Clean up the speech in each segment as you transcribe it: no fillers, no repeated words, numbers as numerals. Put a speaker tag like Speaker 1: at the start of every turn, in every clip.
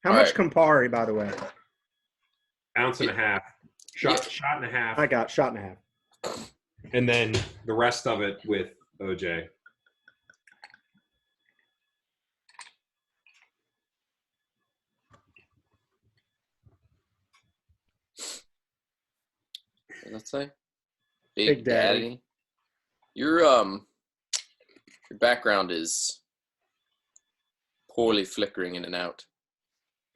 Speaker 1: How much Campari, by the way?
Speaker 2: Ounce and a half. Shot and a half.
Speaker 1: I got shot and a half.
Speaker 2: And then the rest of it with OJ.
Speaker 3: What does that say? Big Daddy. Your background is poorly flickering in and out.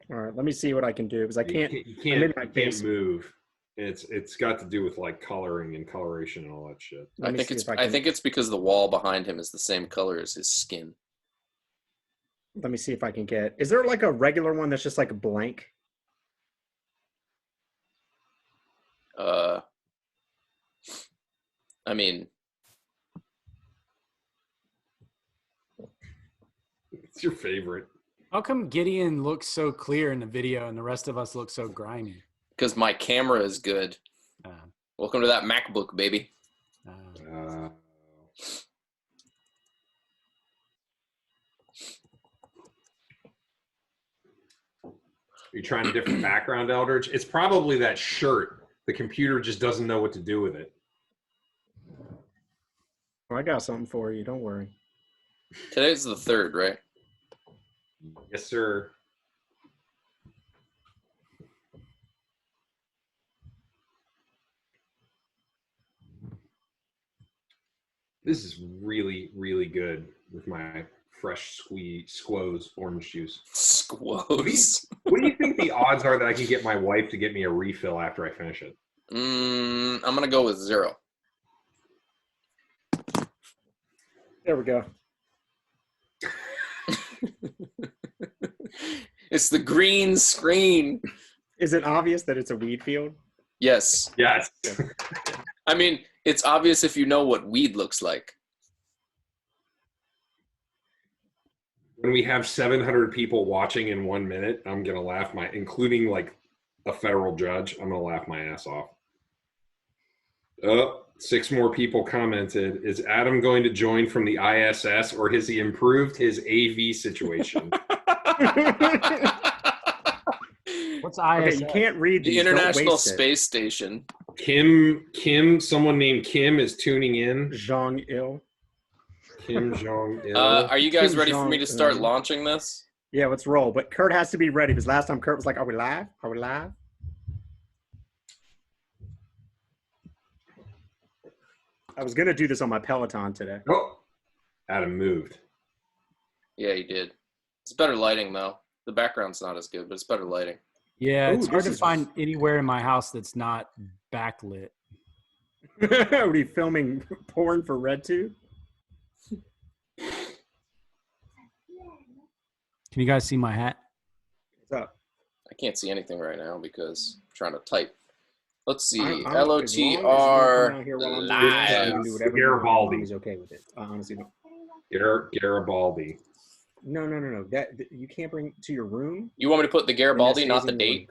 Speaker 1: All right, let me see what I can do because I can't.
Speaker 2: You can't move. It's got to do with like coloring and coloration and all that shit.
Speaker 3: I think it's because the wall behind him is the same color as his skin.
Speaker 1: Let me see if I can get. Is there like a regular one that's just like a blank?
Speaker 3: I mean,
Speaker 2: it's your favorite.
Speaker 4: How come Gideon looks so clear in the video and the rest of us look so grimy?
Speaker 3: Because my camera is good. Welcome to that MacBook, baby.
Speaker 2: You're trying a different background, Eldridge? It's probably that shirt. The computer just doesn't know what to do with it.
Speaker 1: I got something for you. Don't worry.
Speaker 3: Today's the 3rd, right?
Speaker 2: Yes, sir. This is really, really good with my fresh squoze orange juice.
Speaker 3: Squoze.
Speaker 2: What do you think the odds are that I can get my wife to get me a refill after I finish it?
Speaker 3: I'm going to go with 0.
Speaker 1: There we go.
Speaker 3: It's the green screen.
Speaker 1: Is it obvious that it's a weed field?
Speaker 3: Yes.
Speaker 2: Yes.
Speaker 3: I mean, it's obvious if you know what weed looks like.
Speaker 2: When we have 700 people watching in 1 minute, I'm going to laugh including like a federal judge, I'm going to laugh my ass off. Oh, 6 more people commented. Is Adam going to join from the ISS or has he improved his AV situation?
Speaker 4: What's ISS?
Speaker 1: Okay, you can't read these.
Speaker 3: The International Space Station.
Speaker 2: Kim, someone named Kim is tuning in.
Speaker 1: Jong-il.
Speaker 2: Kim Jong-il.
Speaker 3: Are you guys ready for me to start launching this?
Speaker 1: Yeah, let's roll. But Kurt has to be ready because last time Kurt was like, "Are we live? Are we live?" I was gonna do this on my Peloton today.
Speaker 2: Oh, Adam moved.
Speaker 3: Yeah, he did. It's better lighting though. The background's not as good, but it's better lighting.
Speaker 4: Yeah, it's hard to find anywhere in my house that's not backlit.
Speaker 1: Are we filming porn for RedTube?
Speaker 4: Can you guys see my hat?
Speaker 1: What's up?
Speaker 3: I can't see anything right now because I'm trying to type. Let's see.
Speaker 1: I'm
Speaker 3: LOTR
Speaker 1: live.
Speaker 2: Garibaldi.
Speaker 1: He's okay with it. Honestly,
Speaker 2: Garibaldi.
Speaker 1: No. That you can't bring to your room.
Speaker 3: You want me to put the Garibaldi, not the date?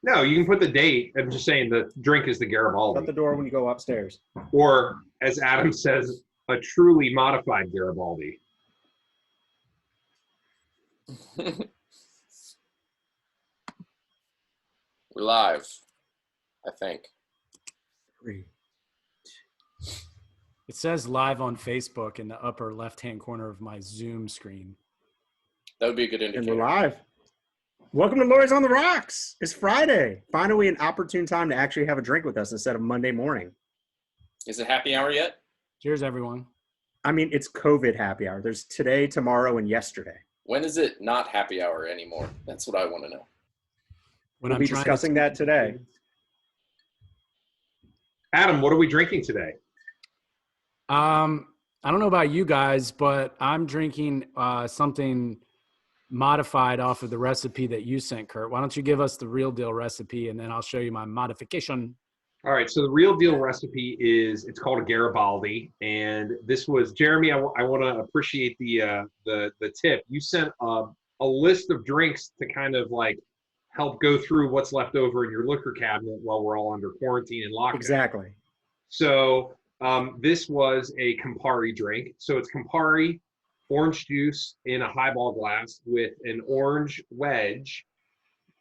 Speaker 2: No, you can put the date. I'm just saying the drink is the Garibaldi.
Speaker 1: Shut the door when you go upstairs.
Speaker 2: Or, as Adam says, a truly modified Garibaldi.
Speaker 3: We're live, I think.
Speaker 4: It says live on Facebook in the upper left-hand corner of my Zoom screen.
Speaker 3: That would be a good indicator.
Speaker 1: And we're live. Welcome to Lawyers on the Rocks. It's Friday. Finally, an opportune time to actually have a drink with us instead of Monday morning.
Speaker 3: Is it happy hour yet?
Speaker 4: Cheers, everyone.
Speaker 1: I mean, it's COVID happy hour. There's today, tomorrow, and yesterday.
Speaker 3: When is it not happy hour anymore? That's what I want to know.
Speaker 1: We'll be discussing that today.
Speaker 2: Adam, what are we drinking today?
Speaker 4: I don't know about you guys, but I'm drinking something modified off of the recipe that you sent, Kurt. Why don't you give us the real deal recipe and then I'll show you my modification.
Speaker 2: All right, so the real deal recipe it's called a Garibaldi, and this was Jeremy. I want to appreciate the tip. You sent a list of drinks to kind of like help go through what's left over in your liquor cabinet while we're all under quarantine and lockdown.
Speaker 1: Exactly.
Speaker 2: So this was a Campari drink. So it's Campari, orange juice in a highball glass with an orange wedge,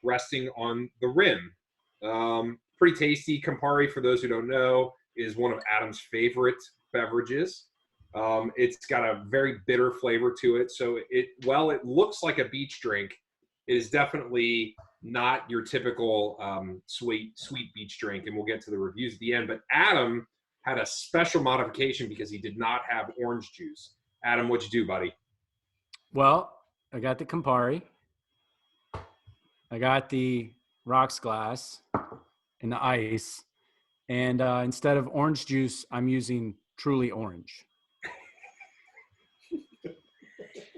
Speaker 2: resting on the rim. Pretty tasty. Campari, for those who don't know, is one of Adam's favorite beverages. It's got a very bitter flavor to it. So while it looks like a beach drink, it is definitely not your typical sweet beach drink. And we'll get to the reviews at the end. But Adam had a special modification because he did not have orange juice. Adam, what'd you do, buddy?
Speaker 4: Well, I got the Campari. I got the rocks glass and the ice. And instead of orange juice, I'm using Truly Orange.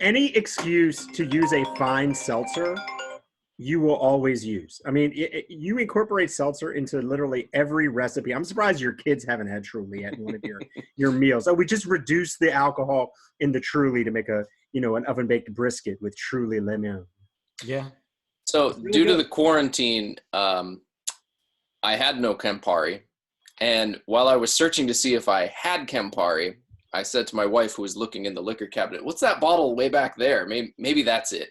Speaker 1: Any excuse to use a fine seltzer, you will always use. I mean, you incorporate seltzer into literally every recipe. I'm surprised your kids haven't had Truly at one of your meals. Oh, we just reduced the alcohol in the Truly to make an oven baked brisket with Truly lemon.
Speaker 4: Yeah.
Speaker 3: So due to the quarantine, I had no Campari. And while I was searching to see if I had Campari, I said to my wife, who was looking in the liquor cabinet, "What's that bottle way back there? Maybe that's it."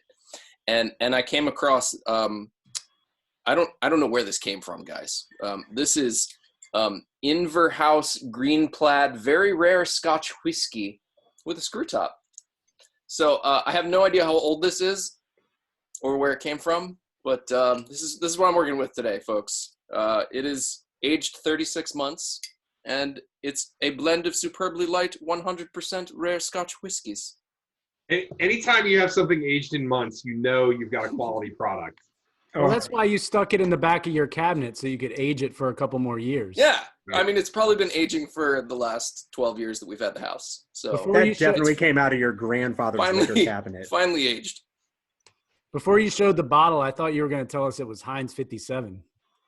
Speaker 3: And I came across, I don't know where this came from, guys. This is Inverhouse Green Plaid, very rare Scotch whiskey with a screw top. So I have no idea how old this is or where it came from, but this is what I'm working with today, folks. It is aged 36 months, and it's a blend of superbly light 100% rare Scotch whiskeys.
Speaker 2: Anytime you have something aged in months, you know you've got a quality product.
Speaker 4: Well, that's why you stuck it in the back of your cabinet so you could age it for a couple more years.
Speaker 3: Yeah.
Speaker 2: Right.
Speaker 3: I mean, it's probably been aging for the last 12 years that we've had the house. So
Speaker 1: That definitely came out of your grandfather's liquor cabinet.
Speaker 3: Finally aged.
Speaker 4: Before you showed the bottle, I thought you were going to tell us it was Heinz 57.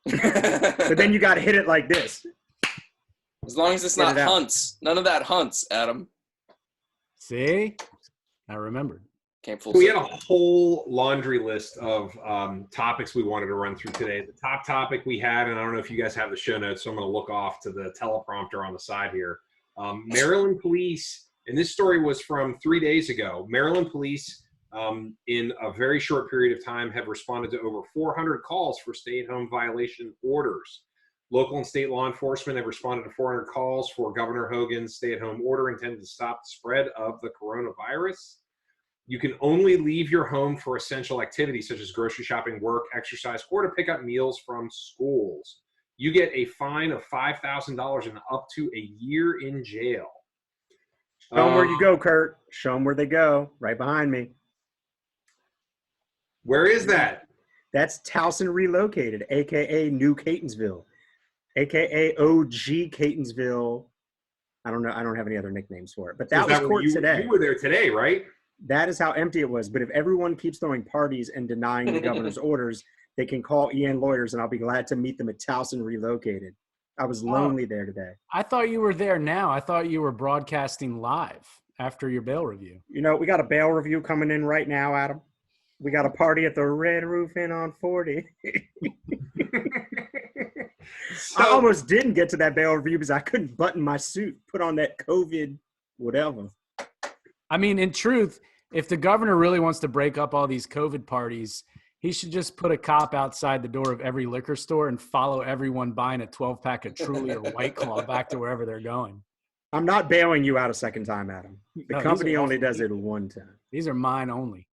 Speaker 1: But then you got to hit it like this.
Speaker 3: As long as it's not Hunts. None of that Hunts, Adam.
Speaker 4: See? I remembered.
Speaker 3: Came full
Speaker 2: We had
Speaker 3: circle.
Speaker 2: a whole laundry list of topics we wanted to run through today. The top topic we had, and I don't know if you guys have the show notes, so I'm going to look off to the teleprompter on the side here. Maryland police, and this story was from 3 days ago. Maryland police, in a very short period of time, have responded to over 400 calls for stay-at-home violation orders. Local and state law enforcement have responded to 400 calls for Governor Hogan's stay-at-home order intended to stop the spread of the coronavirus. You can only leave your home for essential activities such as grocery shopping, work, exercise, or to pick up meals from schools. You get a fine of $5,000 and up to a year in jail.
Speaker 1: Show them where you go, Kurt. Show them where they go. Right behind me.
Speaker 2: Where is that?
Speaker 1: That's Towson Relocated, a.k.a. New Catonsville, a.k.a. OG Catonsville. I don't know. I don't have any other nicknames for it. But that was court today.
Speaker 2: You were there today, right?
Speaker 1: That is how empty it was. But if everyone keeps throwing parties and denying the governor's orders, they can call EN Lawyers, and I'll be glad to meet them at Towson Relocated. I was lonely there today.
Speaker 4: I thought you were there now. I thought you were broadcasting live after your bail review.
Speaker 1: You know, we got a bail review coming in right now, Adam. We got a party at the Red Roof Inn on 40. I almost didn't get to that bail review because I couldn't button my suit, put on that COVID whatever.
Speaker 4: I mean, in truth, if the governor really wants to break up all these COVID parties, he should just put a cop outside the door of every liquor store and follow everyone buying a 12-pack of Truly or White Claw back to wherever they're going.
Speaker 1: I'm not bailing you out a second time, Adam. The company only does it one time.
Speaker 4: These are mine only.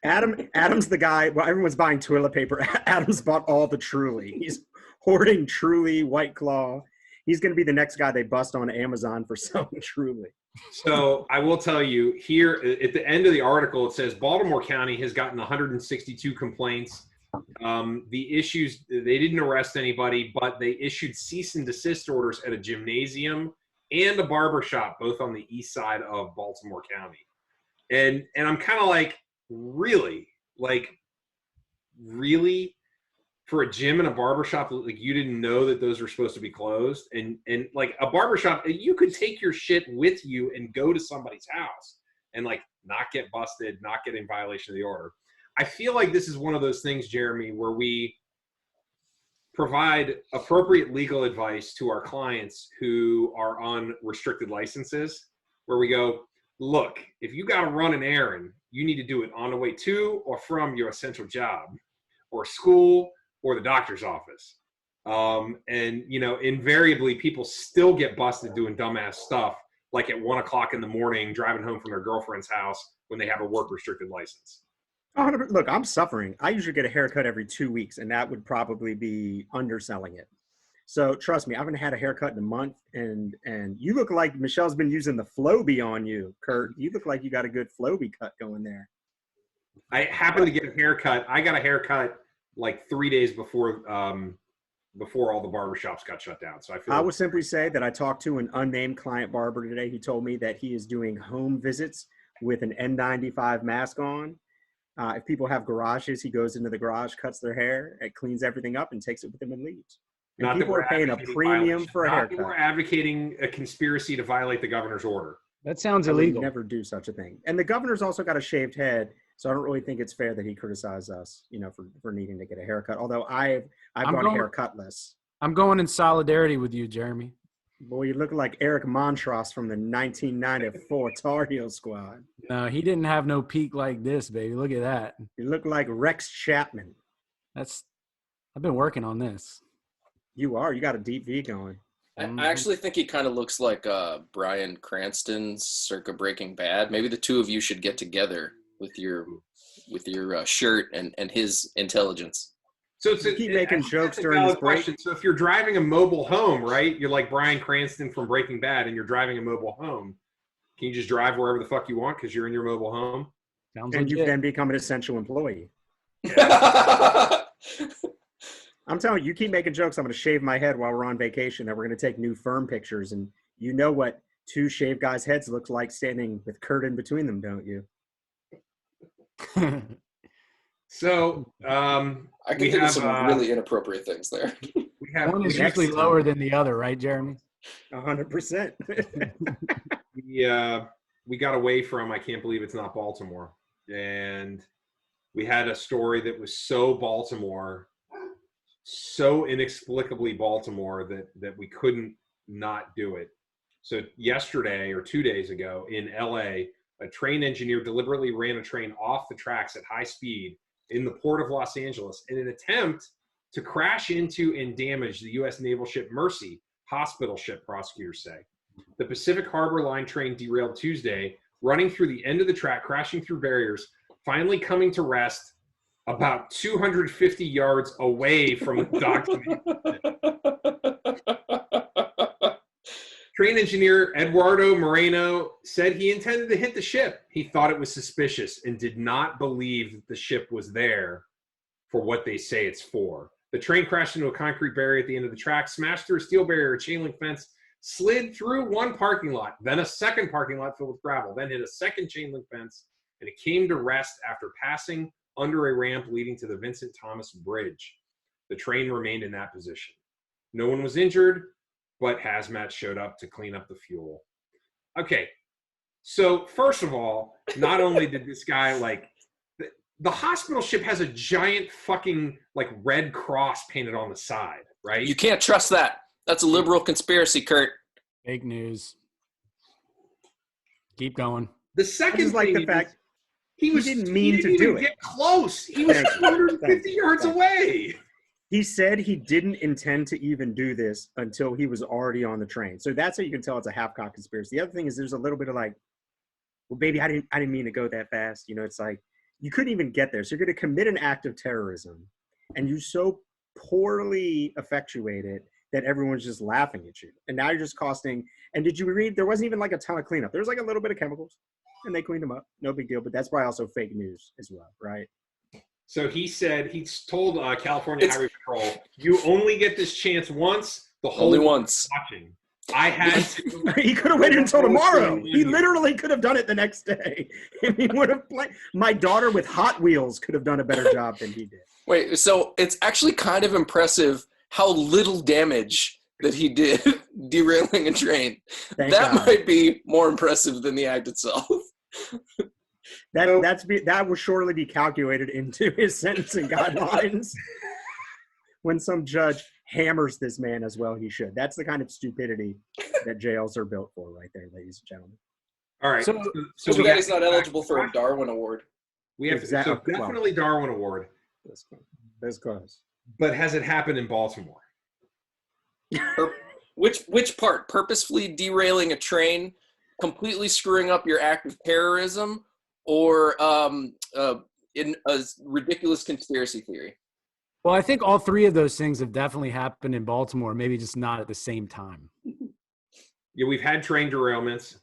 Speaker 1: Adam's the guy. Well, everyone's buying toilet paper. Adam's bought all the Truly. He's hoarding Truly, White Claw. He's going to be the next guy they bust on Amazon for selling Truly.
Speaker 2: So I will tell you here at the end of the article, it says Baltimore County has gotten 162 complaints. The issues, they didn't arrest anybody, but they issued cease and desist orders at a gymnasium and a barber shop, both on the east side of Baltimore County. And I'm kind of like, really? For a gym and a barbershop, like you didn't know that those were supposed to be closed? And like a barbershop, you could take your shit with you and go to somebody's house and like not get busted, not get in violation of the order. I feel like this is one of those things, Jeremy, where we provide appropriate legal advice to our clients who are on restricted licenses, where we go, look, if you got to run an errand you need to do it on the way to or from your essential job or school or the doctor's office. And, you know, invariably people still get busted doing dumbass stuff, like at 1 o'clock in the morning, driving home from their girlfriend's house when they have a work restricted license.
Speaker 1: Look, I'm suffering. I usually get a haircut every 2 weeks, and that would probably be underselling it. So trust me, I haven't had a haircut in a month, and you look like Michelle's been using the Flowbee on you, Kurt. You look like you got a good Flowbee cut going there.
Speaker 2: I happened to get a haircut. I got a haircut like 3 days before all the barbershops got shut down. So I
Speaker 1: would simply say that I talked to an unnamed client barber today. He told me that he is doing home visits with an N95 mask on. If people have garages, he goes into the garage, cuts their hair, and cleans everything up and takes it with him and leaves. And people are paying a premium for a haircut.
Speaker 2: We're advocating a conspiracy to violate the governor's order.
Speaker 4: That sounds
Speaker 1: I would
Speaker 4: illegal.
Speaker 1: never do such a thing. And the governor's also got a shaved head, so I don't really think it's fair that he criticizes us, you know, for needing to get a haircut. Although I've gone haircutless.
Speaker 4: I'm going in solidarity with you, Jeremy.
Speaker 1: Boy, you look like Eric Montross from the 1994 Tar Heel squad.
Speaker 4: No, he didn't have no peak like this, baby. Look at that.
Speaker 1: You look like Rex Chapman.
Speaker 4: I've been working on this.
Speaker 1: You are. You got a deep V going.
Speaker 3: I actually think he kind of looks like Bryan Cranston circa Breaking Bad. Maybe the two of you should get together with your shirt and his intelligence.
Speaker 2: So
Speaker 1: keep making jokes during this break.
Speaker 2: Question. So if you're driving a mobile home, right? You're like Bryan Cranston from Breaking Bad, and you're driving a mobile home. Can you just drive wherever the fuck you want because you're in your mobile home?
Speaker 4: Sounds
Speaker 1: and
Speaker 4: legit.
Speaker 1: You then become an essential employee. I'm telling you, you keep making jokes, I'm going to shave my head while we're on vacation, and we're going to take new firm pictures. And you know what two shaved guys' heads look like standing with Kurt in between them, don't you?
Speaker 2: So
Speaker 3: I can think of some really inappropriate things there.
Speaker 4: One is usually lower than the other, right, Jeremy?
Speaker 1: 100%.
Speaker 2: We got away from I can't believe it's not Baltimore, and we had a story that was so Baltimore, so inexplicably Baltimore that we couldn't not do it. So yesterday or 2 days ago in LA, a train engineer deliberately ran a train off the tracks at high speed in the port of Los Angeles in an attempt to crash into and damage the U.S. naval ship Mercy, hospital ship, prosecutors say. The Pacific Harbor Line train derailed Tuesday, running through the end of the track, crashing through barriers, finally coming to rest about 250 yards away from the document. Train engineer Eduardo Moreno said he intended to hit the ship. He thought it was suspicious and did not believe that the ship was there for what they say it's for. The train crashed into a concrete barrier at the end of the track, smashed through a steel barrier, a chain link fence, slid through one parking lot, then a second parking lot filled with gravel, then hit a second chain link fence, and it came to rest after passing under a ramp leading to the Vincent Thomas Bridge. The train remained in that position. No one was injured, but hazmat showed up to clean up the fuel. Okay, so first of all, not only did this guy, like, the hospital ship has a giant fucking, like, red cross painted on the side, right?
Speaker 3: You can't trust that. That's a liberal conspiracy, Kurt.
Speaker 4: Fake news. Keep going.
Speaker 2: The second
Speaker 1: like
Speaker 2: thing
Speaker 1: the fact
Speaker 2: he
Speaker 1: didn't mean to do it.
Speaker 2: Get close. He was 250 yards away.
Speaker 1: He said he didn't intend to even do this until he was already on the train. So that's how you can tell it's a half-cocked conspiracy. The other thing is there's a little bit of like, well, baby, I didn't mean to go that fast. You know, it's like you couldn't even get there. So you're going to commit an act of terrorism, and you so poorly effectuate it that everyone's just laughing at you. And now you're just costing. And did you read? There wasn't even like a ton of cleanup. There was like a little bit of chemicals, and they cleaned them up. No big deal. But that's probably also fake news as well, right?
Speaker 2: So he said, he told California Highway Patrol, you only get this chance once. The whole
Speaker 3: only once.
Speaker 2: Watching. I had to.
Speaker 1: He could have waited until tomorrow. He literally could have done it the next day. He would have played. My daughter with Hot Wheels could have done a better job than he did.
Speaker 3: Wait, so it's actually kind of impressive how little damage that he did derailing a train.
Speaker 1: Thank
Speaker 3: that
Speaker 1: God.
Speaker 3: might be more impressive than the act itself.
Speaker 1: That will surely be calculated into his sentencing guidelines. When some judge hammers this man as well, he should. That's the kind of stupidity that jails are built for right there, ladies and gentlemen.
Speaker 2: All right.
Speaker 4: So-
Speaker 3: So
Speaker 2: we
Speaker 3: that he's
Speaker 2: got-
Speaker 3: not eligible for a Darwin Award.
Speaker 2: We have
Speaker 1: Exactly.
Speaker 2: so definitely Darwin Award,
Speaker 1: That's close.
Speaker 2: but has it happened in Baltimore?
Speaker 3: Which part? Purposefully derailing a train, completely screwing up your act of terrorism, or in a ridiculous conspiracy theory?
Speaker 4: Well, I think all three of those things have definitely happened in Baltimore, maybe just not at the same time.
Speaker 2: Yeah, we've had train derailments.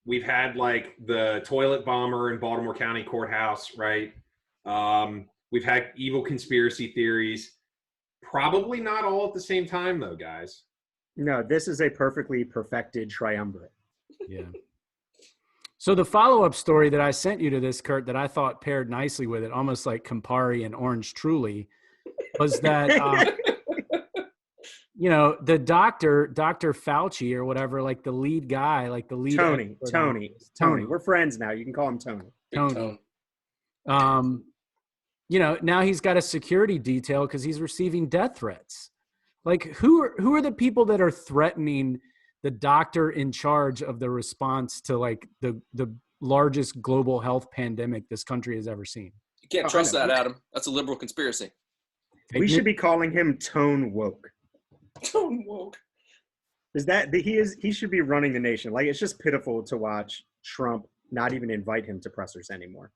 Speaker 2: We've had like the toilet bomber in Baltimore County Courthouse, right? We've had evil conspiracy theories. Probably not all at the same time, though, guys.
Speaker 1: No, this is a perfectly perfected triumvirate.
Speaker 4: Yeah. So the follow-up story that I sent you to this, Kurt, that I thought paired nicely with it, almost like Campari and Orange Truly, was that, you know, the Dr. Fauci or whatever, like the lead guy, like the lead.
Speaker 1: Tony. We're friends now. You can call him Tony.
Speaker 3: Tone.
Speaker 4: You know, now he's got a security detail because he's receiving death threats. Like, who are the people that are threatening the doctor in charge of the response to like the largest global health pandemic this country has ever seen?
Speaker 3: You can't trust that, Adam. That's a liberal conspiracy.
Speaker 1: We should be calling him Tone Woke.
Speaker 3: Tone woke.
Speaker 1: Is that he should be running the nation? Like, it's just pitiful to watch Trump not even invite him to pressers anymore.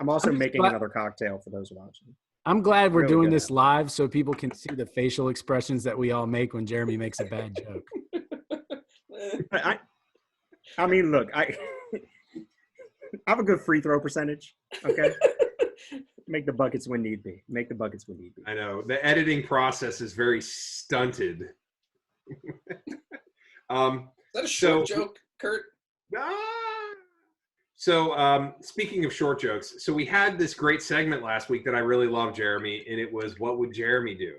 Speaker 1: I'm also making another cocktail for those watching.
Speaker 4: I'm glad we're
Speaker 1: Really
Speaker 4: doing
Speaker 1: good.
Speaker 4: this live so people can see the facial expressions that we all make when Jeremy makes a bad joke.
Speaker 1: I mean, look, I have a good free throw percentage. Okay, make the buckets when need be. Make the buckets when need be.
Speaker 2: I know the editing process is very stunted.
Speaker 3: Is that a short joke, Kurt?
Speaker 2: So speaking of short jokes, so we had this great segment last week that I really loved, Jeremy, and it was "What would Jeremy do?"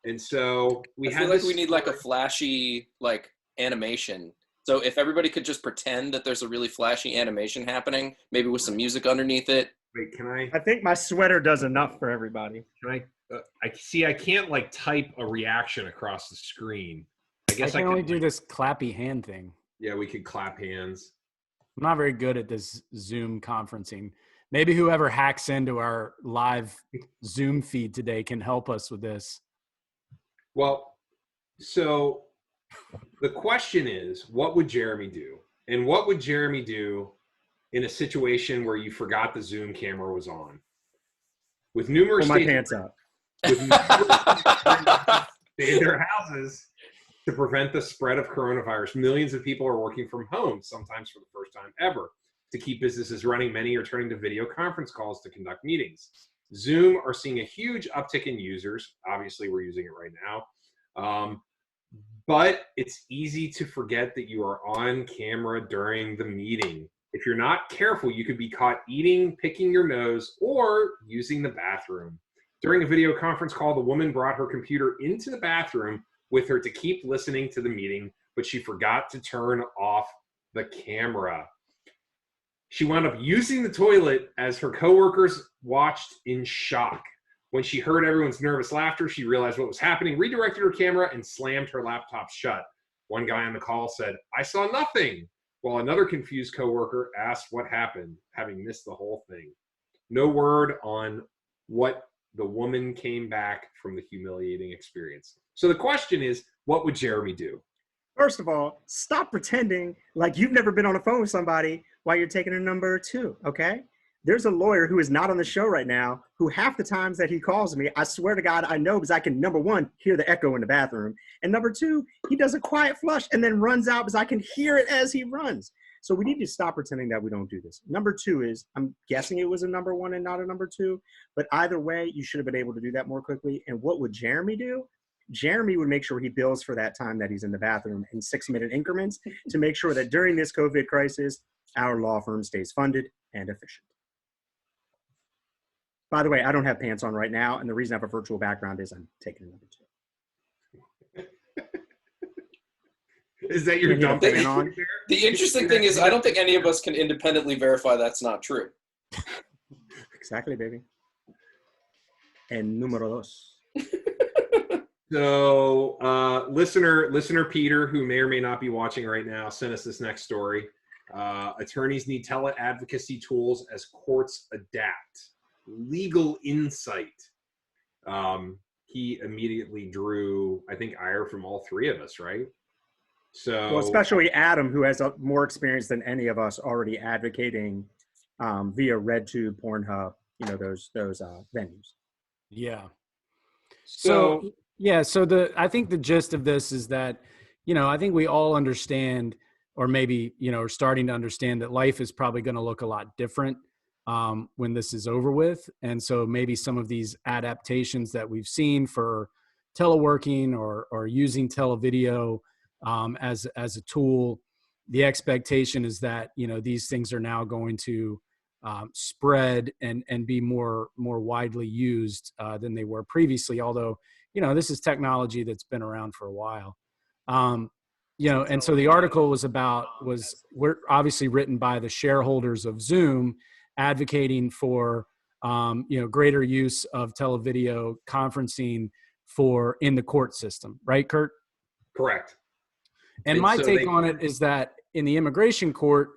Speaker 2: And so
Speaker 3: I feel like we need like a flashy like animation. So if everybody could just pretend that there's a really flashy animation happening, maybe with some music underneath it.
Speaker 2: Wait, can I?
Speaker 1: I think my sweater does enough for everybody.
Speaker 2: Can I? I see. I can't like type a reaction across the screen. I guess
Speaker 4: I
Speaker 2: I
Speaker 4: can only
Speaker 2: could,
Speaker 4: do this clappy hand thing.
Speaker 2: Yeah, we could clap hands.
Speaker 4: I'm not very good at this Zoom conferencing. Maybe whoever hacks into our live Zoom feed today can help us with this.
Speaker 2: Well, so the question is, what would Jeremy do? And what would Jeremy do in a situation where you forgot the Zoom camera was on? With numerous
Speaker 1: Pull my
Speaker 2: states
Speaker 1: pants up.
Speaker 2: with in their houses to prevent the spread of coronavirus. Millions of people are working from home, sometimes for the first time ever. To keep businesses running, many are turning to video conference calls to conduct meetings. Zoom are seeing a huge uptick in users. Obviously, we're using it right now. But it's easy to forget that you are on camera during the meeting. If you're not careful, you could be caught eating, picking your nose, or using the bathroom. During a video conference call, the woman brought her computer into the bathroom with her to keep listening to the meeting, but she forgot to turn off the camera. She wound up using the toilet as her coworkers watched in shock. When she heard everyone's nervous laughter, she realized what was happening, redirected her camera, and slammed her laptop shut. One guy on the call said, "I saw nothing," while another confused coworker asked what happened, having missed the whole thing. No word on what the woman came back from the humiliating experience. So the question is, what would Jeremy do?
Speaker 1: First of all, stop pretending like you've never been on the phone with somebody while you're taking a number two, okay? There's a lawyer who is not on the show right now who half the times that he calls me, I swear to God, I know because I can, number one, hear the echo in the bathroom. And number two, he does a quiet flush and then runs out because I can hear it as he runs. So we need to stop pretending that we don't do this. Number two is, I'm guessing it was a number one and not a number two, but either way, you should have been able to do that more quickly. And what would Jeremy do? Jeremy would make sure he bills for that time that he's in the bathroom in 6-minute increments to make sure that during this COVID crisis, our law firm stays funded and efficient. By the way, I don't have pants on right now, and the reason I have a virtual background is I'm taking a number two.
Speaker 2: Is that your dump
Speaker 1: thing on?
Speaker 3: The interesting thing is, I don't think any of us can independently verify that's not true.
Speaker 1: Exactly, baby. And numero dos.
Speaker 2: So listener Peter, who may or may not be watching right now, sent us this next story. Attorneys need tele-advocacy tools as courts adapt. Legal insight. He immediately drew, I think, ire from all three of us, right? So,
Speaker 1: well, especially Adam, who has more experience than any of us already advocating via RedTube, Pornhub, those venues.
Speaker 4: Yeah. So yeah, so I think the gist of this is that, I think we all understand, or maybe, are starting to understand that life is probably going to look a lot different when this is over with. And so maybe some of these adaptations that we've seen for teleworking or using televideo as a tool, the expectation is that, these things are now going to spread and be more widely used than they were previously. Although, this is technology that's been around for a while. And so the article was obviously written by the shareholders of Zoom, advocating for, greater use of televideo conferencing in the court system. Right, Kurt?
Speaker 2: correct.
Speaker 4: And my take on it is that in the immigration court,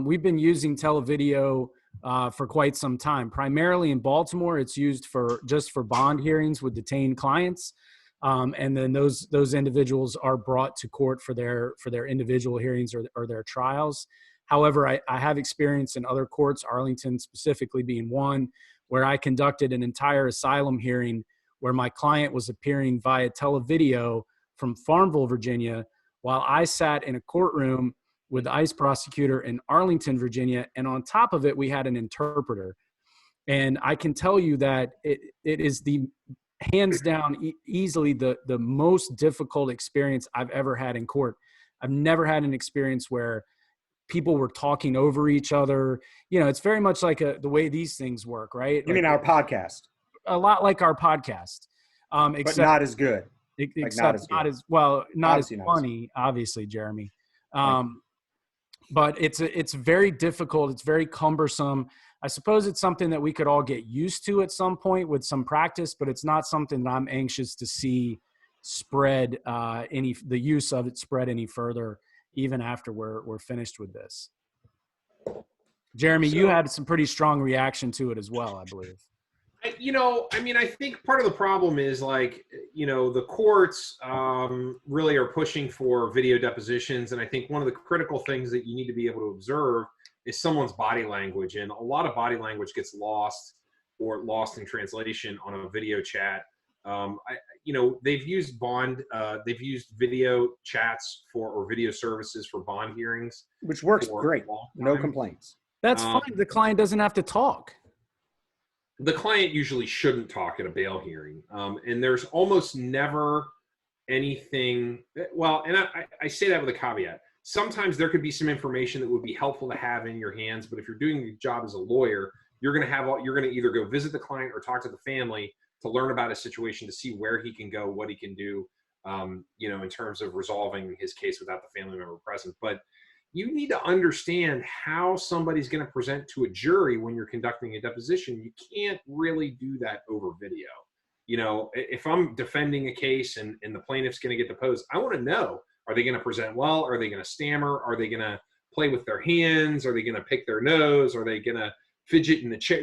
Speaker 4: we've been using televideo for quite some time. Primarily in Baltimore, it's used just for bond hearings with detained clients. And then those individuals are brought to court for their individual hearings or their trials. However, I have experience in other courts, Arlington specifically being one, where I conducted an entire asylum hearing where my client was appearing via televideo from Farmville, Virginia, while I sat in a courtroom with the ICE prosecutor in Arlington, Virginia. And on top of it, we had an interpreter. And I can tell you that it is the hands down easily the most difficult experience I've ever had in court. I've never had an experience where people were talking over each other. It's very much like the way these things work, right?
Speaker 1: You mean our podcast?
Speaker 4: A lot like our podcast.
Speaker 1: But not as good.
Speaker 4: Except not as funny, obviously, Jeremy. But it's very difficult. It's very cumbersome. I suppose it's something that we could all get used to at some point with some practice, but it's not something that I'm anxious to see spread the use of it spread any further, even after we're finished with this. Jeremy, you had some pretty strong reaction to it as well, I believe.
Speaker 2: I think part of the problem is the courts really are pushing for video depositions. And I think one of the critical things that you need to be able to observe is someone's body language. And a lot of body language gets lost in translation on a video chat. They've used video chats or video services for bond hearings.
Speaker 1: Which works great. No complaints.
Speaker 4: That's fine. The client doesn't have to talk.
Speaker 2: The client usually shouldn't talk at a bail hearing. And there's almost never anything, and I say that with a caveat. Sometimes there could be some information that would be helpful to have in your hands, but if you're doing your job as a lawyer, you're going to either go visit the client or talk to the family to learn about his situation, to see where he can go, what he can do, in terms of resolving his case without the family member present. But you need to understand how somebody's going to present to a jury when you're conducting a deposition. You can't really do that over video. If I'm defending a case and the plaintiff's going to get deposed, I want to know, are they going to present well? Are they going to stammer? Are they going to play with their hands? Are they going to pick their nose? Are they going to fidget in the chair?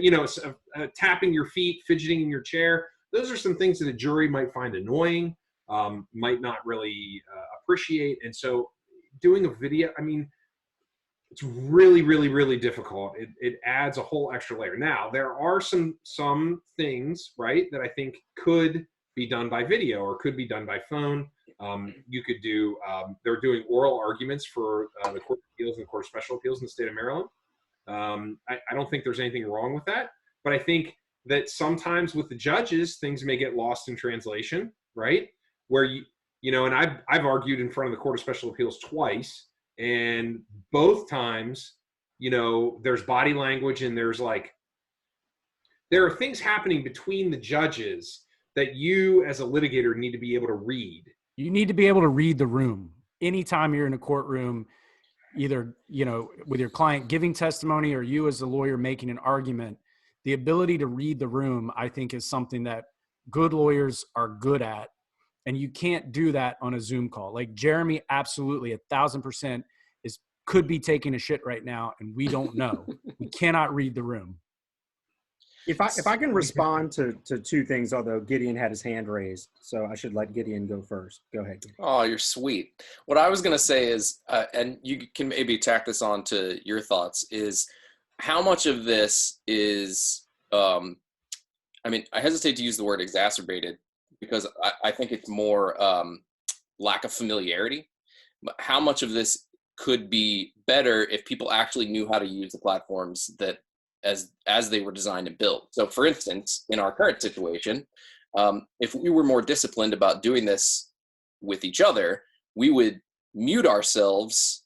Speaker 2: Tapping your feet, fidgeting in your chair. Those are some things that a jury might find annoying, might not really appreciate. And so doing a video, it's really, really, really difficult. It adds a whole extra layer. Now, there are some things, right, that I think could be done by video or could be done by phone. You could do, they're doing oral arguments for the Court of Appeals and the Court of Special Appeals in the state of Maryland. I don't think there's anything wrong with that, but I think that sometimes with the judges, things may get lost in translation, right? Where and I've argued in front of the Court of Special Appeals twice, and both times, there's body language and there are things happening between the judges that you as a litigator need to be able to read.
Speaker 4: You need to be able to read the room. Anytime you're in a courtroom, either, with your client giving testimony or you as a lawyer making an argument, the ability to read the room, I think, is something that good lawyers are good at. And you can't do that on a Zoom call. Like Jeremy, absolutely 1,000% is could be taking a shit right now, and we don't know. We cannot read the room.
Speaker 1: If I can respond to two things, although Gideon had his hand raised, so I should let Gideon go first. Go ahead, Gideon.
Speaker 3: Oh, you're sweet. What I was going to say is, and you can maybe tack this on to your thoughts, is how much of this is, I mean, I hesitate to use the word exacerbated because I think it's more lack of familiarity. But how much of this could be better if people actually knew how to use the platforms that as they were designed and built. So for instance, in our current situation, if we were more disciplined about doing this with each other, we would mute ourselves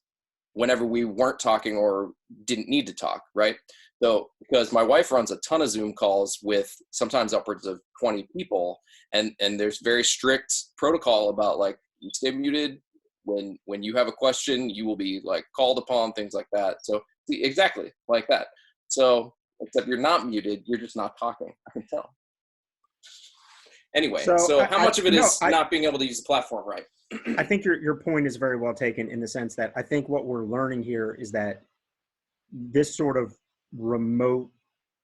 Speaker 3: whenever we weren't talking or didn't need to talk, right? So because my wife runs a ton of Zoom calls with sometimes upwards of 20 people, and there's very strict protocol about like, you stay muted. When you have a question, you will be like called upon, things like that. So see, exactly like that. So, except you're not muted, you're just not talking. I can tell. Anyway, so how much of it is not being able to use the platform right?
Speaker 1: I think your point is very well taken in the sense that I think what we're learning here is that this sort of remote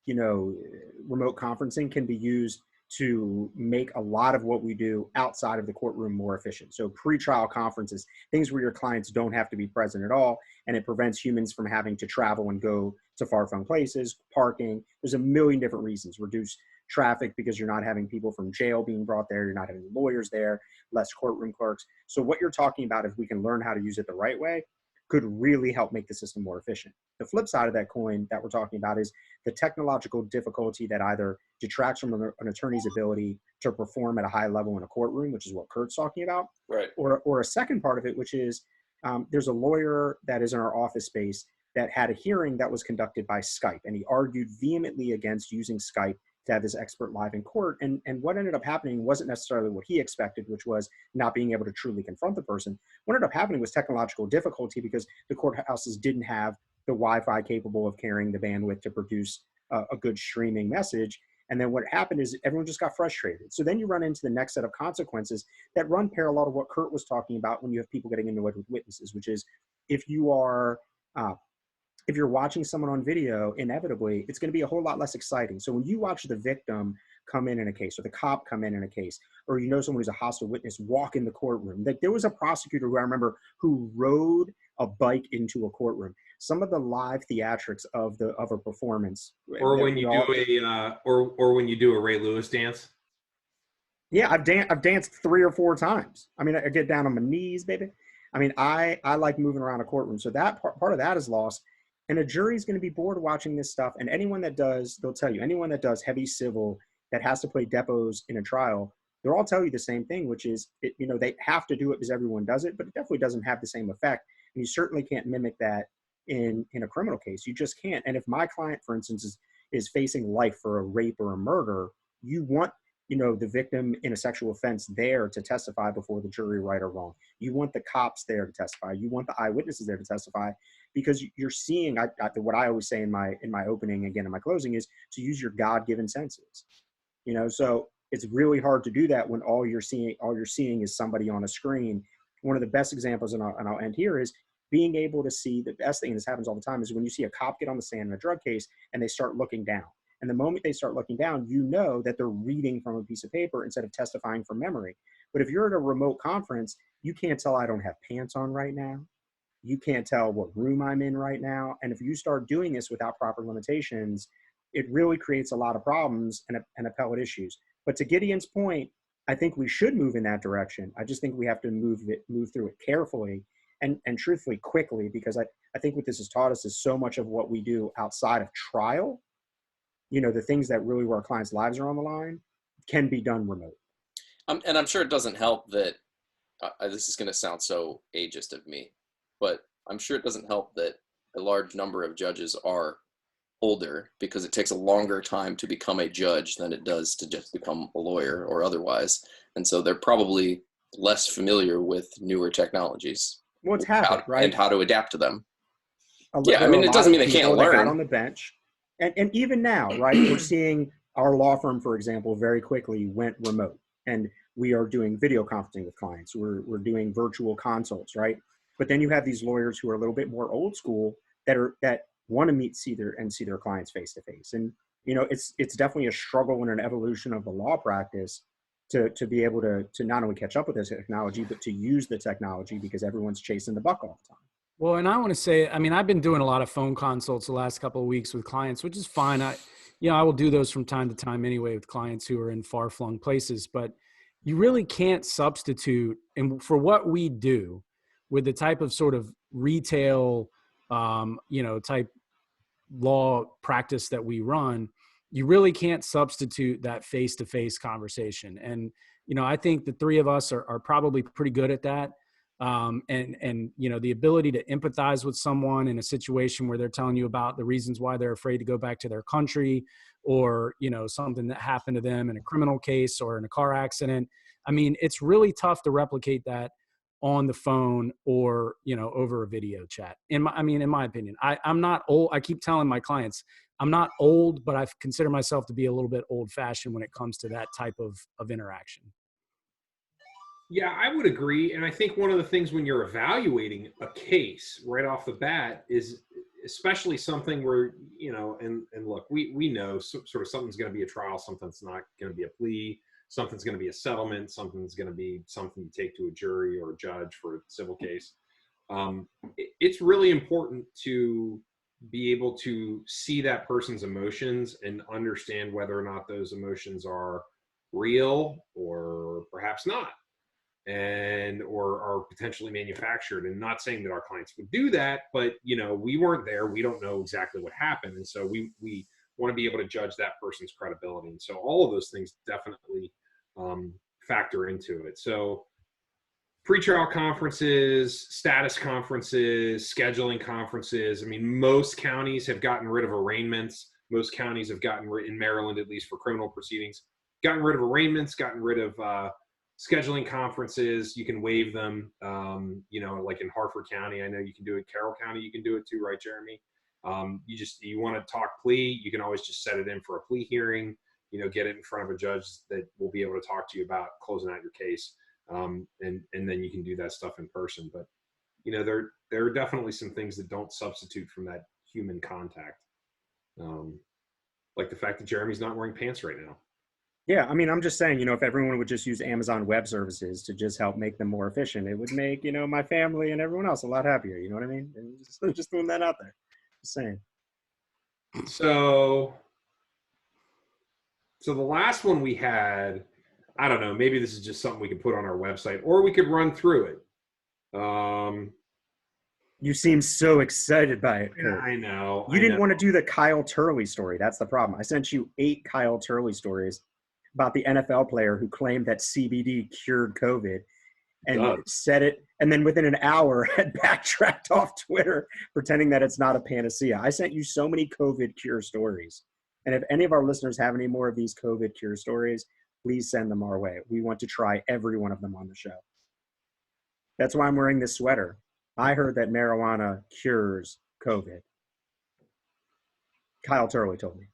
Speaker 1: conferencing can be used to make a lot of what we do outside of the courtroom more efficient. So pre-trial conferences, things where your clients don't have to be present at all, and it prevents humans from having to travel and go to far-flung places, parking. There's a million different reasons. Reduce traffic because you're not having people from jail being brought there, you're not having lawyers there, less courtroom clerks. So what you're talking about, if we can learn how to use it the right way, could really help make the system more efficient. The flip side of that coin that we're talking about is the technological difficulty that either detracts from an attorney's ability to perform at a high level in a courtroom, which is what Kurt's talking about,
Speaker 3: right?
Speaker 1: Or a second part of it, which is there's a lawyer that is in our office space that had a hearing that was conducted by Skype, and he argued vehemently against using Skype to have this expert live in court. And what ended up happening wasn't necessarily what he expected, which was not being able to truly confront the person. What ended up happening was technological difficulty because the courthouses didn't have the Wi-Fi capable of carrying the bandwidth to produce a good streaming message. And then what happened is everyone just got frustrated. So then you run into the next set of consequences that run parallel to what Kurt was talking about when you have people getting annoyed with witnesses, which is if you're watching someone on video, inevitably, it's going to be a whole lot less exciting. So when you watch the victim come in a case, or the cop come in a case, or someone who's a hostile witness walk in the courtroom, like there was a prosecutor who I remember who rode a bike into a courtroom. Some of the live theatrics of a performance,
Speaker 2: or when you do a Ray Lewis dance.
Speaker 1: Yeah, I've danced 3 or 4 times. I mean, I get down on my knees, baby. I mean, I like moving around a courtroom, so that part of that is lost. And a jury is going to be bored watching this stuff. And anyone that does, they'll tell you, anyone that does heavy civil that has to play depots in a trial, they'll all tell you the same thing, which is, they have to do it because everyone does it, but it definitely doesn't have the same effect. And you certainly can't mimic that in a criminal case. You just can't. And if my client, for instance, is facing life for a rape or a murder, you want the victim in a sexual offense there to testify before the jury, right or wrong. You want the cops there to testify. You want the eyewitnesses there to testify, because you're seeing, what I always say in my opening, again, in my closing, is to use your God-given senses. So it's really hard to do that when all you're seeing is somebody on a screen. One of the best examples, and I'll end here, is being able to see, the best thing, and this happens all the time, is when you see a cop get on the stand in a drug case and they start looking down. And the moment they start looking down, that they're reading from a piece of paper instead of testifying from memory. But if you're at a remote conference, you can't tell I don't have pants on right now. You can't tell what room I'm in right now. And if you start doing this without proper limitations, it really creates a lot of problems and appellate issues. But to Gideon's point, I think we should move in that direction. I just think we have to move through it carefully and truthfully quickly, because I think what this has taught us is so much of what we do outside of trial, the things that really where our clients' lives are on the line, can be done remote.
Speaker 3: And I'm sure it doesn't help that, this is going to sound so ageist of me, but I'm sure it doesn't help that a large number of judges are older, because it takes a longer time to become a judge than it does to just become a lawyer or otherwise. And so they're probably less familiar with newer technologies.
Speaker 1: Well, it's habit, right?
Speaker 3: And how to adapt to them. Yeah, I mean, it doesn't mean they can't learn.
Speaker 1: Got on the bench. And even now, right, we're seeing our law firm, for example, very quickly went remote. And we are doing video conferencing with clients. We're doing virtual consults, right? But then you have these lawyers who are a little bit more old school that want to see their clients face to face. And it's definitely a struggle and an evolution of the law practice to be able to not only catch up with this technology, but to use the technology, because everyone's chasing the buck all the time.
Speaker 4: Well, and I want to say, I mean, I've been doing a lot of phone consults the last couple of weeks with clients, which is fine. I will do those from time to time anyway with clients who are in far-flung places, but you really can't substitute, and for what we do with the type of sort of retail, type law practice that we run, you really can't substitute that face-to-face conversation. And, I think the three of us are probably pretty good at that. And the ability to empathize with someone in a situation where they're telling you about the reasons why they're afraid to go back to their country, or, something that happened to them in a criminal case or in a car accident. I mean, it's really tough to replicate that on the phone or, over a video chat. In my opinion, I'm not old. I keep telling my clients, I'm not old, but I consider myself to be a little bit old fashioned when it comes to that type of interaction.
Speaker 2: Yeah, I would agree. And I think one of the things when you're evaluating a case right off the bat is especially something where, and look, we know sort of something's going to be a trial, something's not going to be a plea, something's going to be a settlement, something's going to be something you take to a jury or a judge for a civil case. It's really important to be able to see that person's emotions and understand whether or not those emotions are real or perhaps not, or are potentially manufactured. And not saying that our clients would do that, but we weren't there, we don't know exactly what happened, and so we want to be able to judge that person's credibility. And so all of those things definitely factor into it. So pre-trial conferences, status conferences, scheduling conferences. I mean, most counties have gotten rid of arraignments. Most counties have in Maryland, at least for criminal proceedings, gotten rid of arraignments, gotten rid of scheduling conferences. You can waive them, like in Harford County. I know you can do it. Carroll County, you can do it too, right, Jeremy? You want to talk plea, you can always just set it in for a plea hearing, get it in front of a judge that will be able to talk to you about closing out your case. And then you can do that stuff in person. But, there are definitely some things that don't substitute from that human contact. Like the fact that Jeremy's not wearing pants right now.
Speaker 1: Yeah, I mean, I'm just saying, if everyone would just use Amazon Web Services to just help make them more efficient, it would make, my family and everyone else a lot happier. You know what I mean? And just throwing that out there. Just saying.
Speaker 2: So the last one we had, I don't know, maybe this is just something we could put on our website, or we could run through it.
Speaker 1: You seem so excited by it, Kurt.
Speaker 2: I know.
Speaker 1: You didn't want to do the Kyle Turley story. That's the problem. I sent you 8 Kyle Turley stories about the NFL player who claimed that CBD cured COVID and said it, and then within an hour had backtracked off Twitter pretending that it's not a panacea. I sent you so many COVID cure stories. And if any of our listeners have any more of these COVID cure stories, please send them our way. We want to try every one of them on the show. That's why I'm wearing this sweater. I heard that marijuana cures COVID. Kyle Turley told me.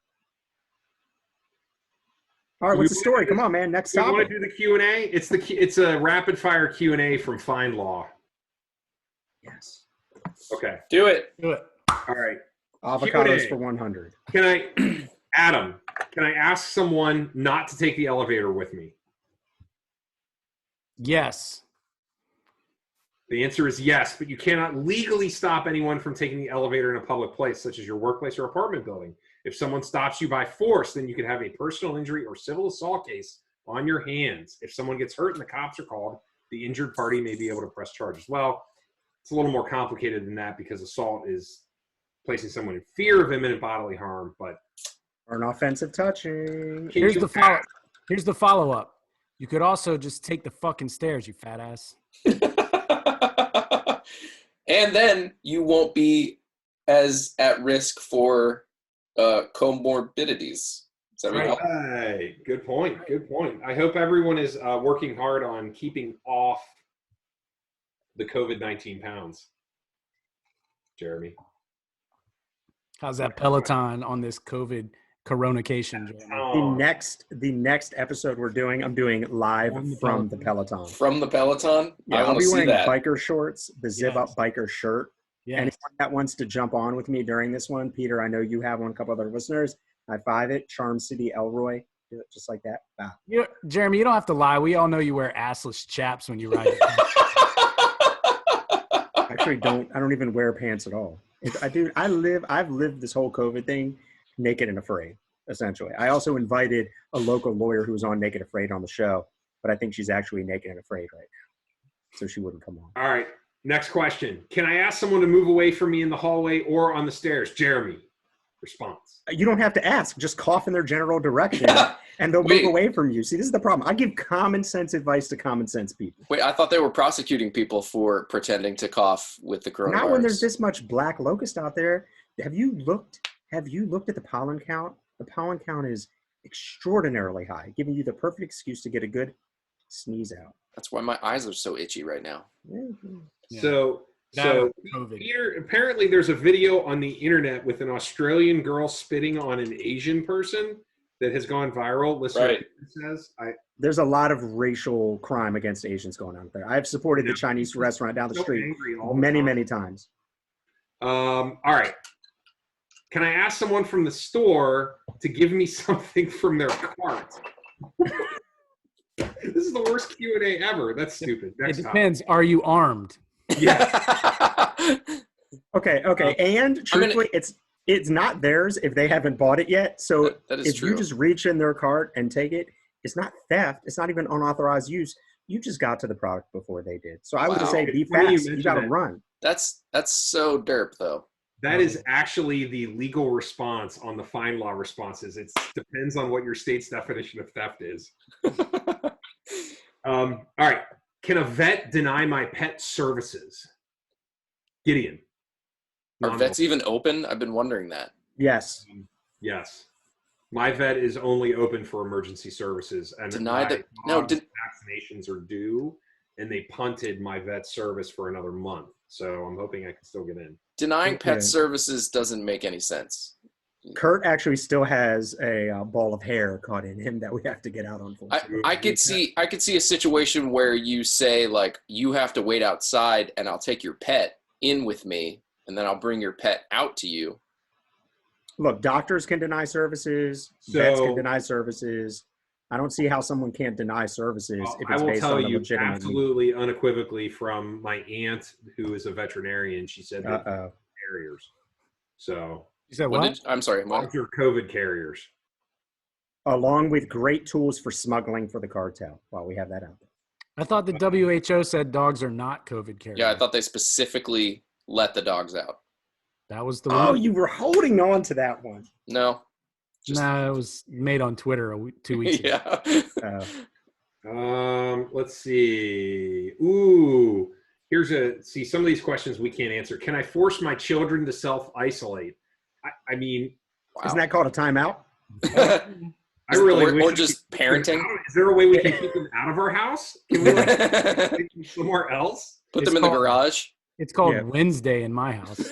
Speaker 1: All right, what's the story? Come on, man. Next topic.
Speaker 2: You want to do the Q&A? It's a rapid fire Q&A from Find Law.
Speaker 1: Yes.
Speaker 2: Okay.
Speaker 3: Do it.
Speaker 2: All right.
Speaker 1: Avocados
Speaker 2: Q&A.
Speaker 1: for 100.
Speaker 2: Adam, can I ask someone not to take the elevator with me?
Speaker 4: Yes.
Speaker 2: The answer is yes, but you cannot legally stop anyone from taking the elevator in a public place, such as your workplace or apartment building. If someone stops you by force, then you could have a personal injury or civil assault case on your hands. If someone gets hurt and the cops are called, the injured party may be able to press charges. Well, it's a little more complicated than that, because assault is placing someone in fear of imminent bodily harm, but
Speaker 1: Or an offensive touching.
Speaker 4: Here's the follow-up. You could also just take the fucking stairs, you fat ass.
Speaker 3: And then you won't be as at risk for comorbidities. Is that right?
Speaker 2: Right. Good point. I hope everyone is working hard on keeping off the COVID-19 pounds. Jeremy.
Speaker 4: How's that Peloton on this COVID Coronication. Jeremy.
Speaker 1: The next episode I'm doing live from the Peloton.
Speaker 3: From the Peloton?
Speaker 1: Yeah, I'll be wearing biker shorts, the zip up biker shirt.
Speaker 4: Yeah.
Speaker 1: Anyone that wants to jump on with me during this one, Peter, I know you have one, a couple other listeners. High five it. Charm City Elroy. Do it just like that.
Speaker 4: Jeremy, you don't have to lie. We all know you wear assless chaps when you ride.
Speaker 1: Actually, I don't even wear pants at all. I've lived this whole COVID thing naked and afraid, essentially. I also invited a local lawyer who was on Naked Afraid on the show, but I think she's actually naked and afraid right now, so she wouldn't come on.
Speaker 2: All right, next question. Can I ask someone to move away from me in the hallway or on the stairs? Jeremy, response.
Speaker 1: You don't have to ask. Just cough in their general direction, and they'll move away from you. See, this is the problem. I give common sense advice to common sense people.
Speaker 3: Wait, I thought they were prosecuting people for pretending to cough with the coronavirus.
Speaker 1: Not when there's this much black locust out there. Have you looked at the pollen count? The pollen count is extraordinarily high, giving you the perfect excuse to get a good sneeze out.
Speaker 3: That's why my eyes are so itchy right now.
Speaker 2: Yeah. So Peter, apparently there's a video on the internet with an Australian girl spitting on an Asian person that has gone viral. Listen,
Speaker 3: right.
Speaker 2: Says
Speaker 1: there's a lot of racial crime against Asians going on there. I've supported the Chinese restaurant down the street many times.
Speaker 2: All right. Can I ask someone from the store to give me something from their cart? This is the worst Q&A ever. That's stupid. Next
Speaker 4: it depends. Are you armed?
Speaker 2: Yeah.
Speaker 1: Okay. And truthfully, it's not theirs if they haven't bought it yet. So
Speaker 3: that is
Speaker 1: if
Speaker 3: true.
Speaker 1: You just reach in their cart and take it, it's not theft. It's not even unauthorized use. You just got to the product before they did. So I would just say be fast. You got to run.
Speaker 3: That's so derp, though.
Speaker 2: That is actually the legal response on the fine law responses. It depends on what your state's definition of theft is. All right. Can a vet deny my pet services? Gideon.
Speaker 3: Are vets even open? I've been wondering that.
Speaker 1: Yes.
Speaker 2: Yes. My vet is only open for emergency services. And vaccinations are due, and they punted my vet service for another month. So I'm hoping I can still get in.
Speaker 3: Denying pet services doesn't make any sense.
Speaker 1: Kurt actually still has a ball of hair caught in him that we have to get out, unfortunately.
Speaker 3: I could see a situation where you say, like, you have to wait outside and I'll take your pet in with me and then I'll bring your pet out to you.
Speaker 1: Look, doctors can deny services, vets can deny services. I don't see how someone can't deny services if it's based on a legitimate.
Speaker 2: Absolutely, unequivocally from my aunt who is a veterinarian. She said that carriers. So
Speaker 4: you said what?
Speaker 3: I'm sorry.
Speaker 2: Your COVID carriers.
Speaker 1: Along with great tools for smuggling for the cartel. While we have that out there.
Speaker 4: I thought the WHO said dogs are not COVID carriers.
Speaker 3: Yeah, I thought they specifically let the dogs out.
Speaker 4: That was the
Speaker 1: one. Oh, you were holding on to that one.
Speaker 3: No.
Speaker 4: No, it was made on Twitter 2 weeks ago.
Speaker 2: Let's see. Ooh, see, some of these questions we can't answer. Can I force my children to self-isolate? I mean,
Speaker 1: isn't that called a timeout?
Speaker 2: I really
Speaker 3: or just parenting.
Speaker 2: Is there a way we can keep them out of our house? Can we take them somewhere else?
Speaker 3: Put them in the garage.
Speaker 4: It's called Wednesday in my house.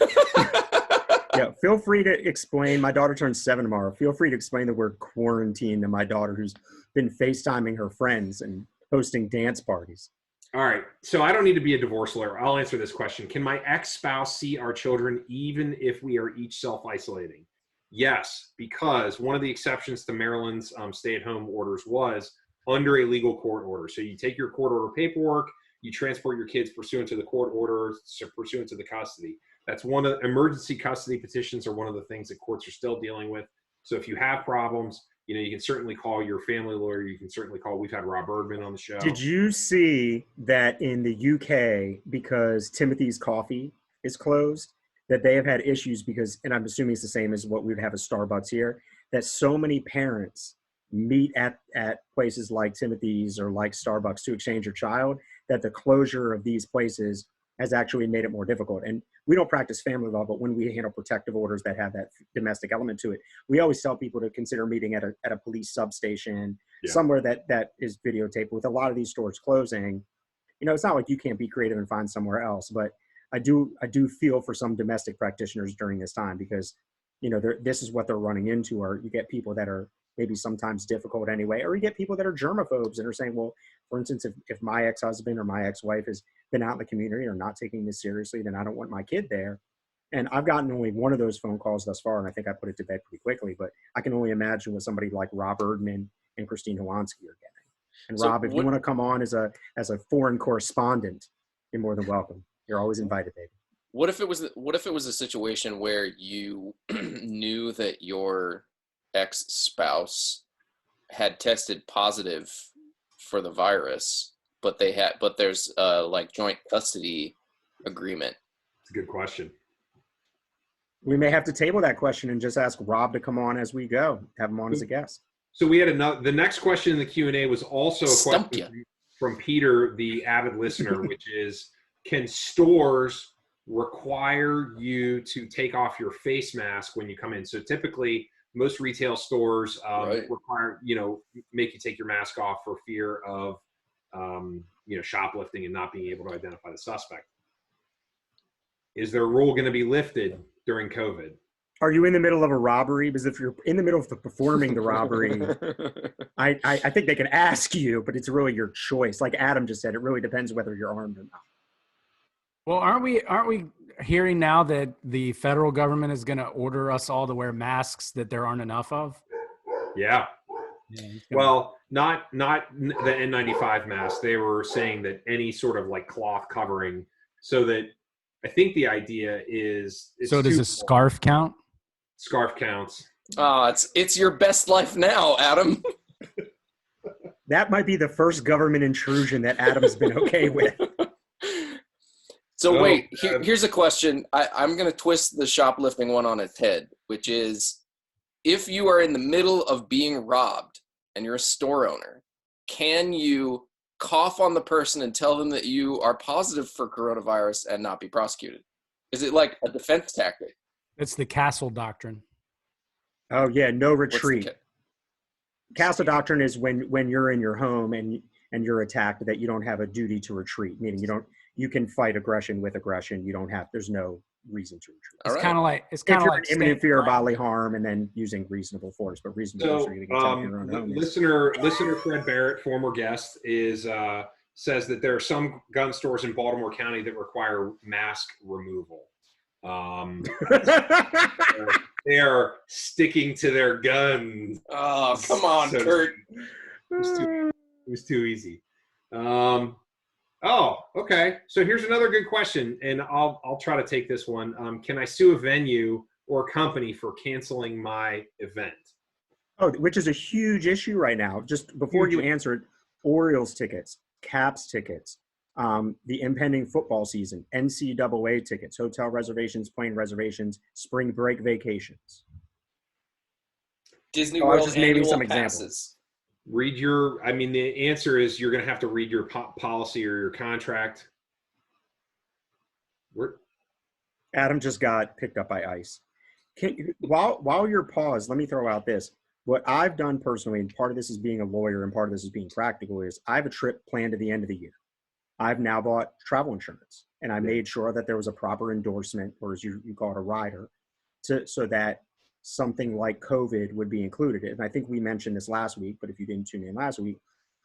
Speaker 1: Yeah, feel free to explain. My daughter turns 7 tomorrow. Feel free to explain the word quarantine to my daughter who's been FaceTiming her friends and hosting dance parties.
Speaker 2: All right. So I don't need to be a divorce lawyer. I'll answer this question. Can my ex-spouse see our children even if we are each self-isolating? Yes, because one of the exceptions to Maryland's stay-at-home orders was under a legal court order. So you take your court order paperwork, you transport your kids pursuant to the court order, pursuant to the custody. That's one of emergency custody petitions are one of the things that courts are still dealing with. So if you have problems, you can certainly call your family lawyer. You can certainly call. We've had Rob Erdman on the show.
Speaker 1: Did you see that in the UK, because Timothy's Coffee is closed, that they have had issues because, and I'm assuming it's the same as what we'd have at Starbucks here, that so many parents meet at places like Timothy's or like Starbucks to exchange your child, that the closure of these places has actually made it more difficult. And we don't practice family law, but when we handle protective orders that have that domestic element to it, we always tell people to consider meeting at a police substation, somewhere that is videotaped. With a lot of these stores closing, it's not like you can't be creative and find somewhere else, but I do feel for some domestic practitioners during this time, because this is what they're running into. Or you get people that are maybe sometimes difficult anyway, or you get people that are germaphobes and are saying, well, for instance, if my ex-husband or my ex-wife has been out in the community or not taking this seriously, then I don't want my kid there. And I've gotten only one of those phone calls thus far, and I think I put it to bed pretty quickly, but I can only imagine what somebody like Rob Erdman and Christine Holansky are getting. And
Speaker 3: So
Speaker 1: Rob, if you want to come on as a foreign correspondent, you're more than welcome. You're always invited, baby.
Speaker 3: What if it was a situation where you knew that your ex-spouse had tested positive for the virus, but there's like joint custody agreement?
Speaker 2: It's a good question.
Speaker 1: We may have to table that question and just ask Rob to come on as we go. Have him on as a guest.
Speaker 2: So we had the next question in the Q&A was also a
Speaker 3: Stump
Speaker 2: question from Peter, the avid listener, which is, can stores require you to take off your face mask when you come in? So typically most retail stores require, make you take your mask off for fear of, shoplifting and not being able to identify the suspect. Is their rule going to be lifted during COVID?
Speaker 1: Are you in the middle of a robbery? Because if you're in the middle of performing the robbery, I think they can ask you, but it's really your choice. Like Adam just said, it really depends whether you're armed or not.
Speaker 4: Well, aren't we hearing now that the federal government is going to order us all to wear masks that there aren't enough of?
Speaker 2: Yeah. Well, not the N95 mask. They were saying that any sort of like cloth covering, so that I think the idea is.
Speaker 4: So does a scarf count?
Speaker 2: Scarf counts.
Speaker 3: It's your best life now, Adam.
Speaker 1: That might be the first government intrusion that Adam's been okay with.
Speaker 3: So wait, here's a question. I'm going to twist the shoplifting one on its head, which is, if you are in the middle of being robbed and you're a store owner, can you cough on the person and tell them that you are positive for coronavirus and not be prosecuted? Is it like a defense tactic?
Speaker 4: It's the castle doctrine.
Speaker 1: Oh yeah, no retreat. Castle doctrine is when you're in your home and you're attacked, that you don't have a duty to retreat, meaning you can fight aggression with aggression. there's no reason to retreat.
Speaker 4: It's kind of like
Speaker 1: imminent fear of bodily harm and then using reasonable force, but reasonable force, you're going to get attacked in your own home.
Speaker 2: Listener Fred Barrett, former guest, says that there are some gun stores in Baltimore County that require mask removal. They are sticking to their guns.
Speaker 3: Oh, come on, Kurt.
Speaker 2: It was too easy. Oh, okay. So here's another good question, and I'll try to take this one. Can I sue a venue or company for canceling my event?
Speaker 1: Oh, which is a huge issue right now. Just before you answer it, Orioles tickets, Caps tickets, the impending football season, NCAA tickets, hotel reservations, plane reservations, spring break vacations.
Speaker 3: Disney World
Speaker 1: maybe some
Speaker 3: annual
Speaker 1: examples.
Speaker 3: passes.
Speaker 2: The answer is you're going to have to read your policy or your contract.
Speaker 1: Adam just got picked up by ICE. While you're paused, let me throw out this. What I've done personally, and part of this is being a lawyer and part of this is being practical, is I have a trip planned at the end of the year. I've now bought travel insurance, and I made sure that there was a proper endorsement, or as you call it, a rider, so that something like COVID would be included. And I think we mentioned this last week, but if you didn't tune in last week,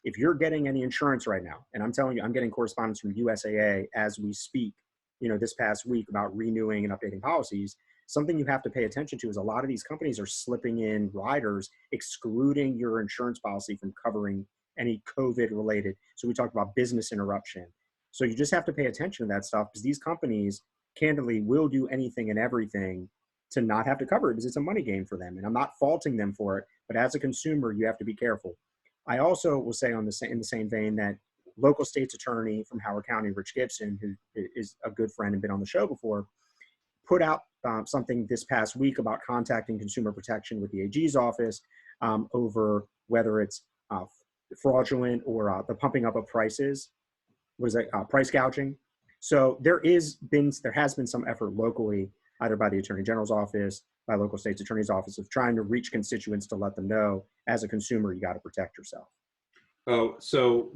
Speaker 1: if you're getting any insurance right now, and I'm telling you, I'm getting correspondence from USAA as we speak, this past week about renewing and updating policies, something you have to pay attention to is a lot of these companies are slipping in riders, excluding your insurance policy from covering any COVID related. So we talked about business interruption. So you just have to pay attention to that stuff, because these companies candidly will do anything and everything to not have to cover it, because it's a money game for them. And I'm not faulting them for it, but as a consumer, you have to be careful. I also will say in the same vein that local state's attorney from Howard County, Rich Gibson, who is a good friend and been on the show before, put out something this past week about contacting consumer protection with the AG's office over whether it's fraudulent or the pumping up of prices. What is that? Price gouging. So there has been some effort locally, either by the Attorney General's office, by local state's attorney's office, of trying to reach constituents to let them know, as a consumer, you got to protect yourself.
Speaker 2: Oh, so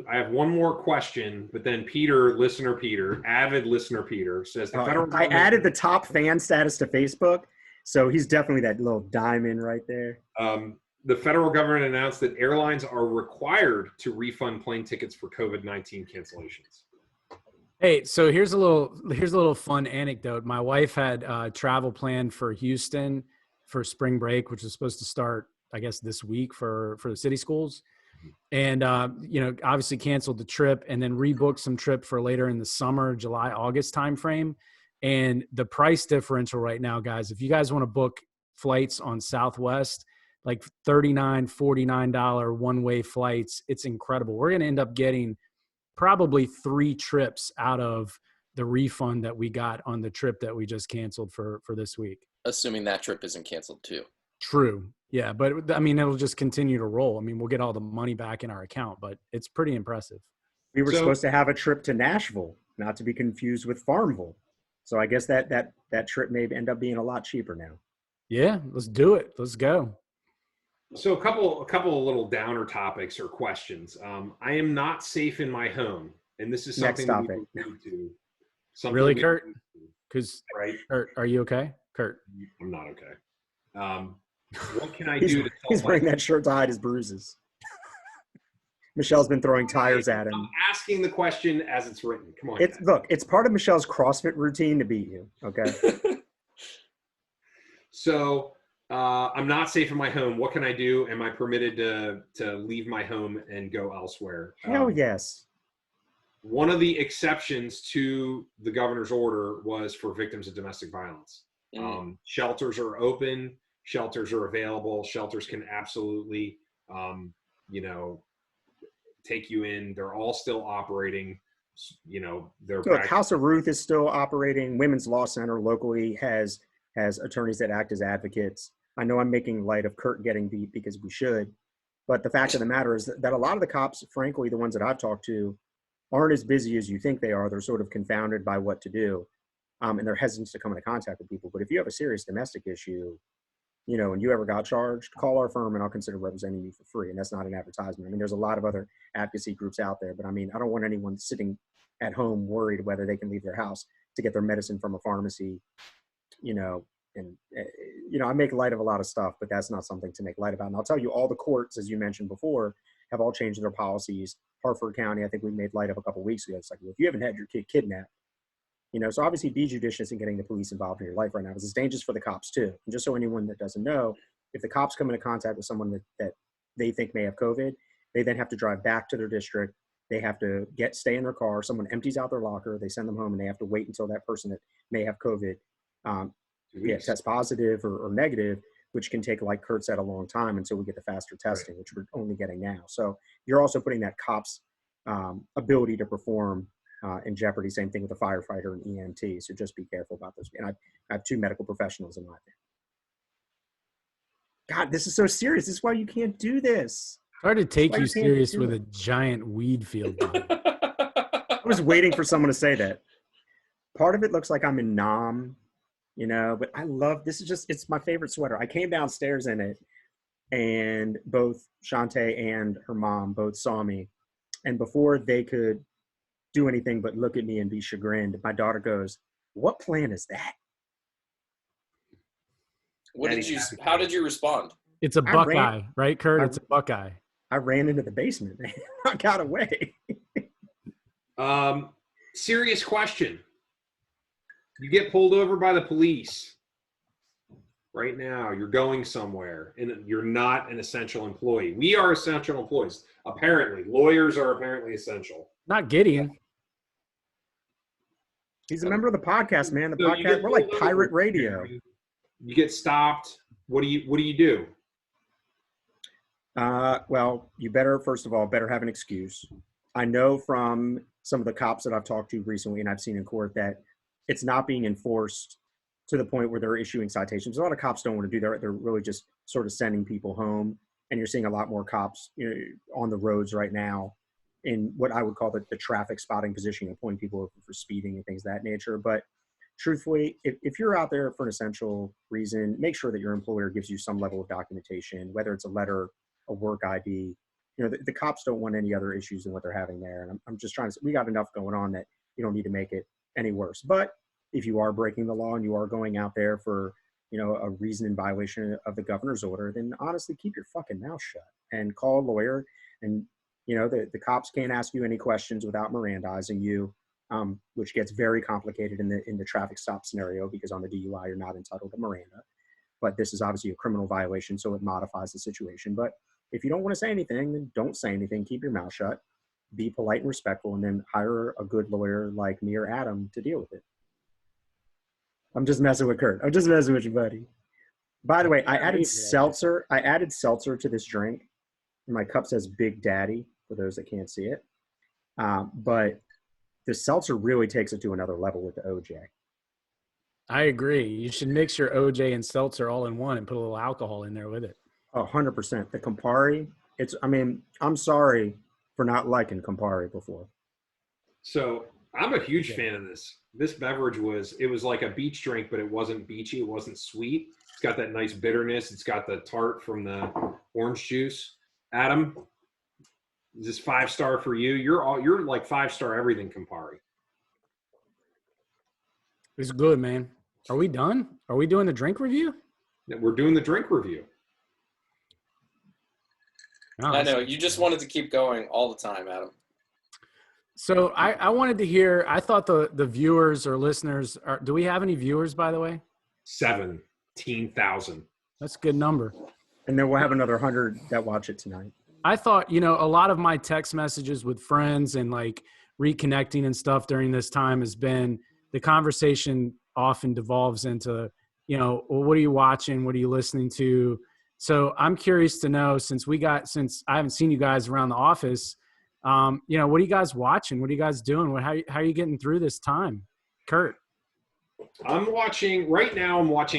Speaker 2: I have one more question, but then avid listener Peter says the federal
Speaker 1: I added the top fan status to Facebook, So he's definitely that little diamond right there.
Speaker 2: The federal government announced that airlines are required to refund plane tickets for COVID-19 cancellations.
Speaker 4: Hey, so here's a little fun anecdote. My wife had travel planned for Houston for spring break, which is supposed to start, I guess, this week for the city schools. And, obviously canceled the trip and then rebooked some trip for later in the summer, July, August timeframe. And the price differential right now, guys, if you guys want to book flights on Southwest, like $39, $49 one-way flights, it's incredible. We're going to end up getting probably 3 trips out of the refund that we got on the trip that we just canceled for this week.
Speaker 3: Assuming that trip isn't canceled too.
Speaker 4: True. Yeah. But I mean, it'll just continue to roll. I mean, we'll get all the money back in our account, but it's pretty impressive.
Speaker 1: We were supposed to have a trip to Nashville, not to be confused with Farmville. So I guess that trip may end up being a lot cheaper now.
Speaker 4: Yeah, let's do it. Let's go.
Speaker 2: So a couple of little downer topics or questions. I am not safe in my home, and this is something
Speaker 1: Next
Speaker 2: we
Speaker 1: topic.
Speaker 2: need to. Something
Speaker 4: Really,
Speaker 2: we
Speaker 4: Kurt?
Speaker 2: need to,
Speaker 4: Because
Speaker 2: right?
Speaker 4: Kurt, are you okay? Kurt.
Speaker 2: I'm not okay. What can I do to
Speaker 1: He's
Speaker 2: help
Speaker 1: wearing that shirt to hide his bruises. Michelle's been throwing tires at him.
Speaker 2: I'm asking the question as it's written. Come on.
Speaker 1: Look, it's part of Michelle's CrossFit routine to beat you. Okay.
Speaker 2: So I'm not safe in my home. What can I do? Am I permitted to leave my home and go elsewhere?
Speaker 1: Hell yes.
Speaker 2: One of the exceptions to the governor's order was for victims of domestic violence. Shelters are open. Shelters are available. Shelters can absolutely, take you in. They're all still operating.
Speaker 1: Look, House of Ruth is still operating. Women's Law Center locally has attorneys that act as advocates. I know I'm making light of Kurt getting beat because we should, but the fact of the matter is that a lot of the cops, frankly, the ones that I've talked to, aren't as busy as you think they are. They're sort of confounded by what to do, and they're hesitant to come into contact with people. But if you have a serious domestic issue, and you ever got charged, call our firm and I'll consider representing you for free. And that's not an advertisement. I mean, there's a lot of other advocacy groups out there, but I mean, I don't want anyone sitting at home worried whether they can leave their house to get their medicine from a pharmacy, I make light of a lot of stuff, but that's not something to make light about. And I'll tell you, all the courts, as you mentioned before, have all changed their policies. Harford County, I think we made light of a couple of weeks ago. It's like, well, if you haven't had your kid kidnapped, so obviously be judicious in getting the police involved in your life right now, because it's dangerous for the cops too. And just so anyone that doesn't know, if the cops come into contact with someone that they think may have COVID, they then have to drive back to their district. They have to stay in their car. Someone empties out their locker. They send them home, and they have to wait until that person that may have COVID tests positive or negative, which can take, like Kurt said, a long time until we get the faster testing, which we're only getting now. So you're also putting that cop's ability to perform in jeopardy. Same thing with a firefighter and EMT. So just be careful about this. And I have 2 medical professionals in my family. God, this is so serious. This is why you can't do this.
Speaker 4: It's hard to take you serious with a giant weed field.
Speaker 1: I was waiting for someone to say that. Part of it looks like I'm in Nam, but I love, it's my favorite sweater. I came downstairs in it, and both Shantae and her mom both saw me. And before they could do anything but look at me and be chagrined, my daughter goes, "What plan is that?"
Speaker 3: How did you respond?
Speaker 4: It's a Buckeye, right, Kurt? It's a Buckeye. I
Speaker 1: ran into the basement, man. I got away.
Speaker 2: Serious question. You get pulled over by the police right now. You're going somewhere, and you're not an essential employee. We are essential employees. Apparently, lawyers are apparently essential.
Speaker 4: Not Gideon.
Speaker 1: He's a member of the podcast, man. Podcast, we're like pirate radio.
Speaker 2: You get stopped. What do you do?
Speaker 1: Well, you first of all, have an excuse. I know from some of the cops that I've talked to recently and I've seen in court that it's not being enforced to the point where they're issuing citations. A lot of cops don't want to do that. They're really just sort of sending people home. And you're seeing a lot more cops on the roads right now in what I would call the traffic spotting position, pulling people over for speeding and things of that nature. But truthfully, if you're out there for an essential reason, make sure that your employer gives you some level of documentation, whether it's a letter, a work ID. The cops don't want any other issues than what they're having there. And I'm just trying to, we got enough going on that you don't need to make it any worse. But if you are breaking the law and you are going out there for a reason in violation of the governor's order, then honestly keep your fucking mouth shut and call a lawyer. And the cops can't ask you any questions without Mirandizing you, which gets very complicated in the traffic stop scenario, because on the DUI you're not entitled to Miranda. But this is obviously a criminal violation, so it modifies the situation. But if you don't want to say anything, then don't say anything. Keep your mouth shut. Be polite and respectful, and then hire a good lawyer like me or Adam to deal with it. I'm just messing with Kurt. I'm just messing with you, buddy. By the way, I added seltzer. I added seltzer to this drink. My cup says Big Daddy, for those that can't see it. But the seltzer really takes it to another level with the OJ.
Speaker 4: I agree. You should mix your OJ and seltzer all in one and put a little alcohol in there with it.
Speaker 1: 100%. The Campari, I'm sorry for not liking Campari before.
Speaker 2: So I'm a huge fan of this. This beverage was like a beach drink, but it wasn't beachy. It wasn't sweet. It's got that nice bitterness. It's got the tart from the orange juice. Adam, is this 5-star for you? You're like 5-star everything Campari.
Speaker 4: It's good, man. Are we done? Are we doing the drink review?
Speaker 2: We're doing the drink review.
Speaker 4: Oh,
Speaker 3: I know. You just wanted to keep going all the time, Adam.
Speaker 4: So I wanted to hear, I thought the viewers or listeners, do we have any viewers, by the way?
Speaker 2: 17,000.
Speaker 4: That's a good number.
Speaker 1: And then we'll have another 100 that watch it tonight.
Speaker 4: I thought, a lot of my text messages with friends and like reconnecting and stuff during this time has been, the conversation often devolves into, well, what are you watching? What are you listening to? So I'm curious to know, since I haven't seen you guys around the office, what are you guys watching? What are you guys doing? How are you getting through this time? Kurt?
Speaker 2: I'm watching Lock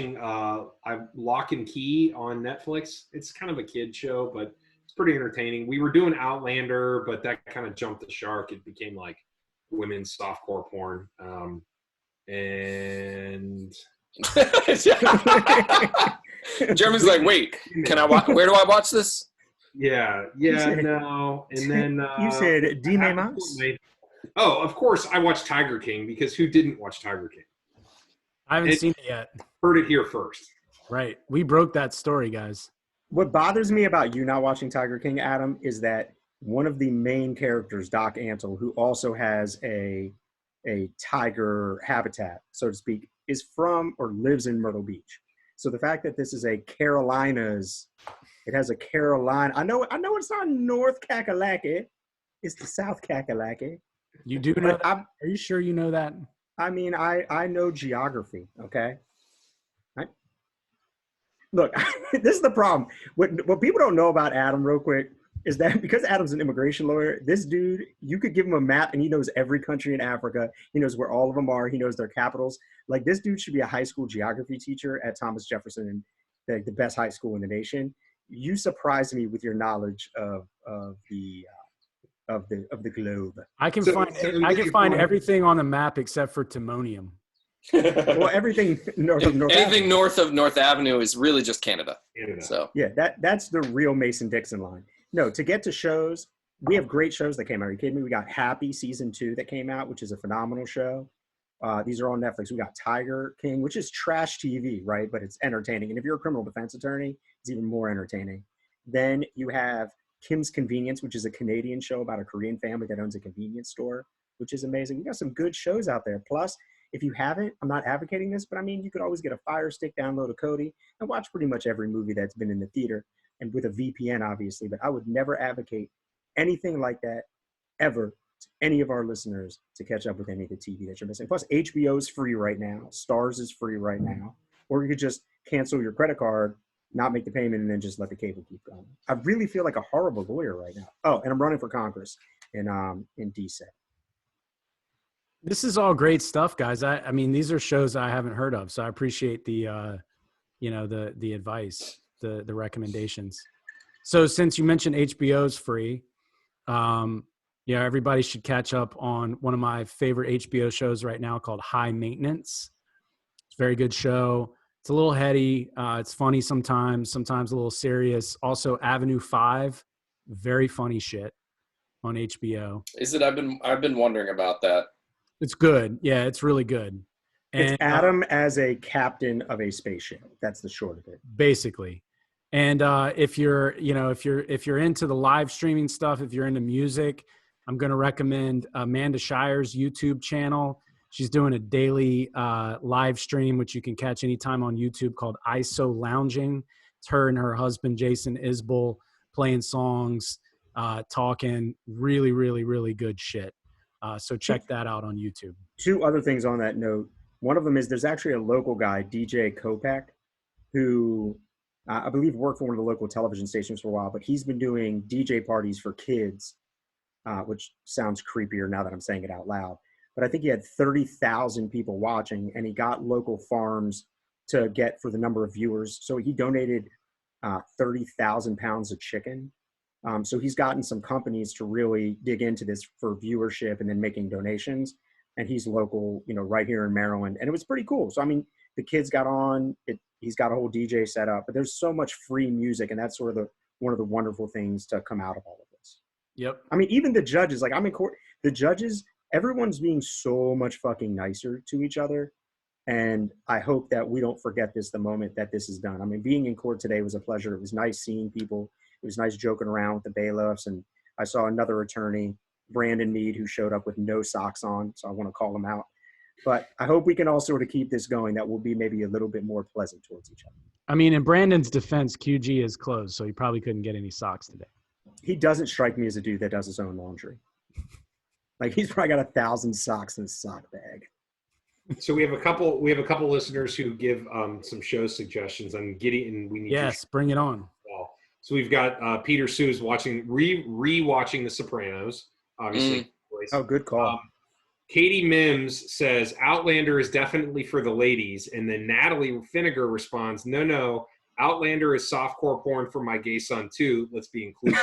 Speaker 2: and Key on Netflix. It's kind of a kid show, but it's pretty entertaining. We were doing Outlander, but that kind of jumped the shark. It became like women's softcore porn. And
Speaker 3: Jeremy's like, wait, can I watch? Where do I watch this?
Speaker 2: Yeah, no. And then
Speaker 1: you said Dime Mouse.
Speaker 2: Oh, of course, I watched Tiger King, because who didn't watch Tiger King?
Speaker 4: I haven't seen it yet.
Speaker 2: Heard it here first.
Speaker 4: Right, we broke that story, guys.
Speaker 1: What bothers me about you not watching Tiger King, Adam, is that one of the main characters, Doc Antle, who also has a tiger habitat, so to speak, is from or lives in Myrtle Beach. So the fact that this is it has a Carolina. I know it's not North Kakalaki. It's the South Kakalaki.
Speaker 4: You do know that? Are you sure you know that?
Speaker 1: I mean, I know geography, okay? Look, this is the problem. What people don't know about Adam, real quick, is that because Adam's an immigration lawyer, this dude, you could give him a map and he knows every country in Africa. He knows where all of them are. He knows their capitals. Like, this dude should be a high school geography teacher at Thomas Jefferson, the best high school in the nation. You surprised me with your knowledge of the globe.
Speaker 4: I can find everything on the map except for Timonium.
Speaker 1: Well, everything north of North
Speaker 3: Anything
Speaker 1: Avenue.
Speaker 3: north of North Avenue is really just Canada. So
Speaker 1: yeah, that's the real Mason-Dixon line. No, to get to shows, we have great shows that came out. Are you kidding me? We got Happy Season 2 that came out, which is a phenomenal show. These are on Netflix. We got Tiger King, which is trash TV, right? But it's entertaining. And if you're a criminal defense attorney, it's even more entertaining. Then you have Kim's Convenience, which is a Canadian show about a Korean family that owns a convenience store, which is amazing. We got some good shows out there. Plus, if you haven't, I'm not advocating this, but I mean, you could always get a Fire Stick, download a Kodi, and watch pretty much every movie that's been in the theater, and with a VPN, obviously. But I would never advocate anything like that ever to any of our listeners to catch up with any of the TV that you're missing. Plus, HBO is free right now. Stars is free right now. Or you could just cancel your credit card, not make the payment, and then just let the cable keep going. I really feel like a horrible lawyer right now. Oh, and I'm running for Congress in DC.
Speaker 4: This is all great stuff, guys. I mean, these are shows I haven't heard of, so I appreciate the advice, the recommendations. So since you mentioned HBO's free, everybody should catch up on one of my favorite HBO shows right now called High Maintenance. It's a very good show. It's a little heady. It's funny sometimes a little serious. Also, Avenue 5, very funny shit on HBO.
Speaker 3: is it? I've been wondering about that.
Speaker 4: It's good. Yeah, it's really good.
Speaker 1: It's
Speaker 4: And
Speaker 1: Adam as a captain of a spaceship. That's the short of it.
Speaker 4: basically. And if you're, if you're into the live streaming stuff, if you're into music, I'm going to recommend Amanda Shire's YouTube channel. She's doing a daily live stream, which you can catch anytime on YouTube, called ISO Lounging. It's her and her husband, Jason Isbell, playing songs, talking really, really, really good shit. So check that out on YouTube.
Speaker 1: Two other things on that note. One of them is there's actually a local guy, DJ Kopak, who I believe worked for one of the local television stations for a while, but he's been doing DJ parties for kids, which sounds creepier now that I'm saying it out loud. But I think he had 30,000 people watching, and he got local farms to get for the number of viewers. So he donated 30,000 pounds of chicken. So he's gotten some companies to really dig into this for viewership and then making donations. And he's local, right here in Maryland. And it was pretty cool. So, I mean, the kids got on it. He's got a whole DJ set up, but there's so much free music. And that's sort of one of the wonderful things to come out of all of this.
Speaker 4: Yep.
Speaker 1: I mean, even the judges, like I'm in court, the judges, everyone's being so much fucking nicer to each other. And I hope that we don't forget this the moment that this is done. I mean, being in court today was a pleasure. It was nice seeing people. It was nice joking around with the bailiffs. And I saw another attorney, Brandon Mead, who showed up with no socks on. So I want to call him out. But I hope we can all sort of keep this going. That will be maybe a little bit more pleasant towards each other.
Speaker 4: I mean, in Brandon's defense, QG is closed, so he probably couldn't get any socks today.
Speaker 1: He doesn't strike me as a dude that does his own laundry. Like he's probably got 1,000 socks in his sock bag.
Speaker 2: So we have a couple listeners who give some show suggestions on Gideon. We need
Speaker 4: bring it on.
Speaker 2: So we've got Peter Sue's watching re-watching The Sopranos, obviously.
Speaker 1: Oh, good call.
Speaker 2: Katie Mims says Outlander is definitely for the ladies, and then Natalie Finnegar responds, "No, Outlander is softcore porn for my gay son too. Let's be inclusive."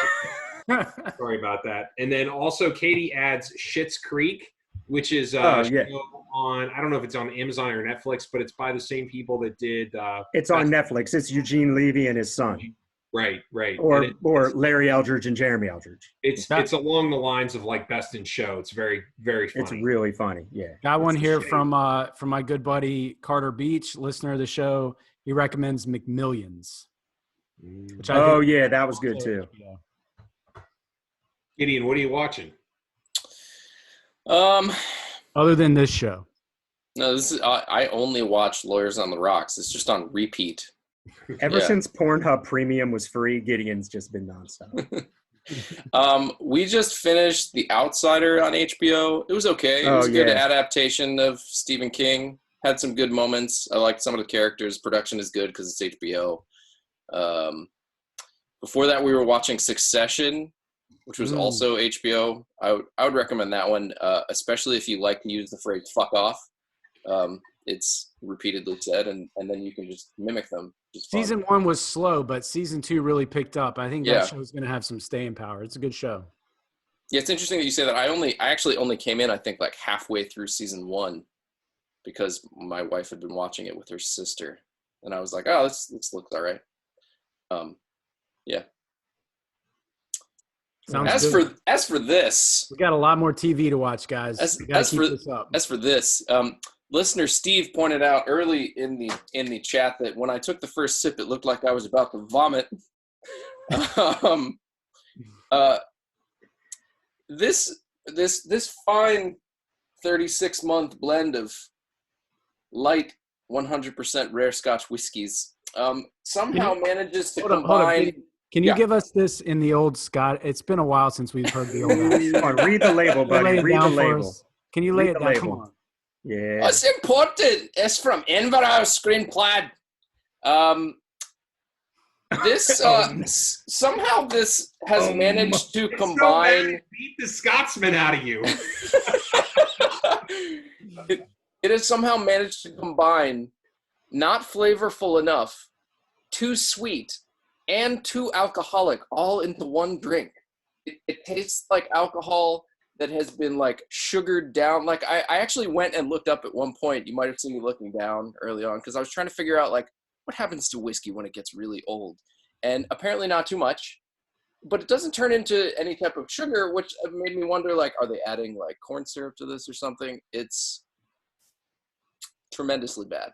Speaker 2: Sorry about that. And then also Katie adds Schitt's Creek, which is on, I don't know if it's on Amazon or Netflix, but it's by the same people that did.
Speaker 1: It's on Netflix. It's Eugene Levy and his son.
Speaker 2: Right.
Speaker 1: Or Larry Eldridge and Jeremy Eldridge.
Speaker 2: It's along the lines of like Best in Show. It's very, very funny.
Speaker 1: It's really funny. Yeah.
Speaker 4: Got one here from my good buddy Carter Beach, listener of the show. He recommends McMillions.
Speaker 1: That was good too.
Speaker 2: Gideon, what are you watching?
Speaker 4: Other than this show.
Speaker 3: No, this is I only watch Lawyers on the Rocks. It's just on repeat.
Speaker 1: Ever since Pornhub Premium was free, Gideon's just been nonstop.
Speaker 3: We just finished The Outsider on HBO. It was okay. It was a good adaptation of Stephen King. Had some good moments. I liked some of the characters. Production is good because it's HBO. Before that, we were watching Succession, which was also HBO. I would recommend that one, especially if you like to use the phrase "fuck off." It's repeatedly said, and then you can just mimic them.
Speaker 4: Season 1 was slow, but season 2 really picked up. I think that show is going to have some staying power. It's a good show.
Speaker 3: Yeah, it's interesting that you say that. I actually only came in, I think, like halfway through season 1 because my wife had been watching it with her sister, and I was like, "Oh, this looks all right." Yeah. As for this,
Speaker 4: we got a lot more TV to watch, guys. As
Speaker 3: for this, listener Steve pointed out early in the chat that when I took the first sip, it looked like I was about to vomit. This fine 36-month blend of light 100% rare Scotch whiskeys somehow manages to combine.
Speaker 4: Can you give us this in the old Scott? It's been a while since we've heard the old.
Speaker 1: Read the label, buddy. Read the label.
Speaker 4: Can you lay it down? Come on.
Speaker 1: Yeah.
Speaker 3: What's important? It's from Inverness Screenplad. This somehow this has managed to combine.
Speaker 2: So beat the Scotsman out of you.
Speaker 3: It has somehow managed to combine, not flavorful enough, too sweet, and too alcoholic, all into one drink. It tastes like alcohol that has been like sugared down. Like I actually went and looked up at one point. You might have seen me looking down early on because I was trying to figure out like what happens to whiskey when it gets really old. And apparently not too much, but it doesn't turn into any type of sugar, which made me wonder, like, are they adding like corn syrup to this or something? It's tremendously bad.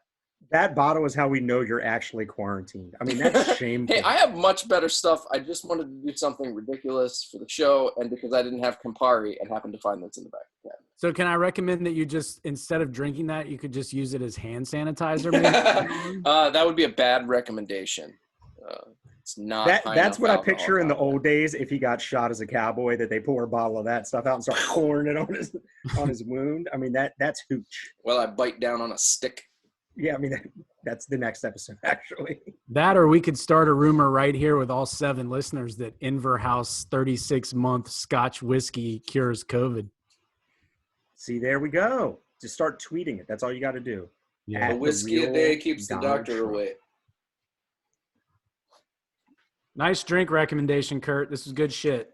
Speaker 1: That bottle is how we know you're actually quarantined. I mean, that's shameful.
Speaker 3: Hey, I have much better stuff. I just wanted to do something ridiculous for the show, and because I didn't have Campari and happened to find this in the back of the cabinet.
Speaker 4: So can I recommend that you just, instead of drinking that, you could just use it as hand sanitizer? Maybe?
Speaker 3: That would be a bad recommendation. It's not.
Speaker 1: That's what I
Speaker 3: alcohol
Speaker 1: picture in the
Speaker 3: content.
Speaker 1: old days. If he got shot as a cowboy, that they pour a bottle of that stuff out and start pouring it on his wound. I mean, that's hooch.
Speaker 3: Well, I bite down on a stick.
Speaker 1: Yeah, I mean, that's the next episode, actually.
Speaker 4: That, or we could start a rumor right here with all 7 listeners that Inverhouse 36-month Scotch whiskey cures COVID.
Speaker 1: See, there we go. Just start tweeting it. That's all you got to do.
Speaker 4: Yeah.
Speaker 3: A whiskey a day keeps the
Speaker 1: Donald
Speaker 3: doctor
Speaker 1: Trump.
Speaker 3: away.
Speaker 4: Nice drink recommendation, Kurt. This is good shit.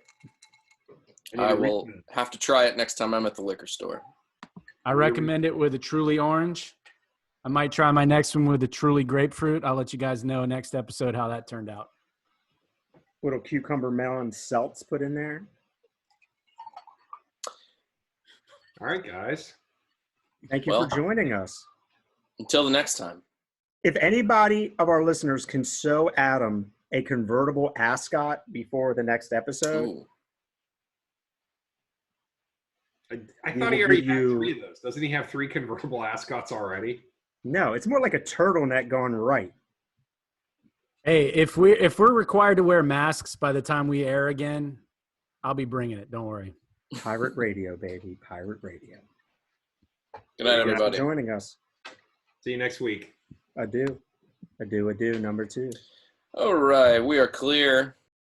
Speaker 3: I will have to try it next time I'm at the liquor store.
Speaker 4: I recommend it with a Truly Orange. I might try my next one with a Truly Grapefruit. I'll let you guys know next episode how that turned out.
Speaker 1: Little cucumber melon seltz put in there.
Speaker 2: All right, guys.
Speaker 1: Thank you
Speaker 3: Well,
Speaker 1: for joining us.
Speaker 3: Until the next time.
Speaker 1: If anybody of our listeners can sew Adam a convertible ascot before the next episode,
Speaker 3: Ooh.
Speaker 2: I
Speaker 1: We
Speaker 2: thought he
Speaker 1: will
Speaker 2: already
Speaker 1: give
Speaker 2: had
Speaker 1: you-
Speaker 2: 3 of those. Doesn't he have 3 convertible ascots already?
Speaker 1: no, it's more like a turtleneck gone right.
Speaker 4: Hey, if we're required to wear masks by the time we air again, I'll be bringing it. Don't worry.
Speaker 1: Pirate radio, baby. Pirate radio.
Speaker 3: Good night,
Speaker 1: Thank you for
Speaker 3: everybody.
Speaker 1: joining us.
Speaker 2: See you next week.
Speaker 1: Adieu. Adieu, adieu, number 2.
Speaker 3: All right, we are clear.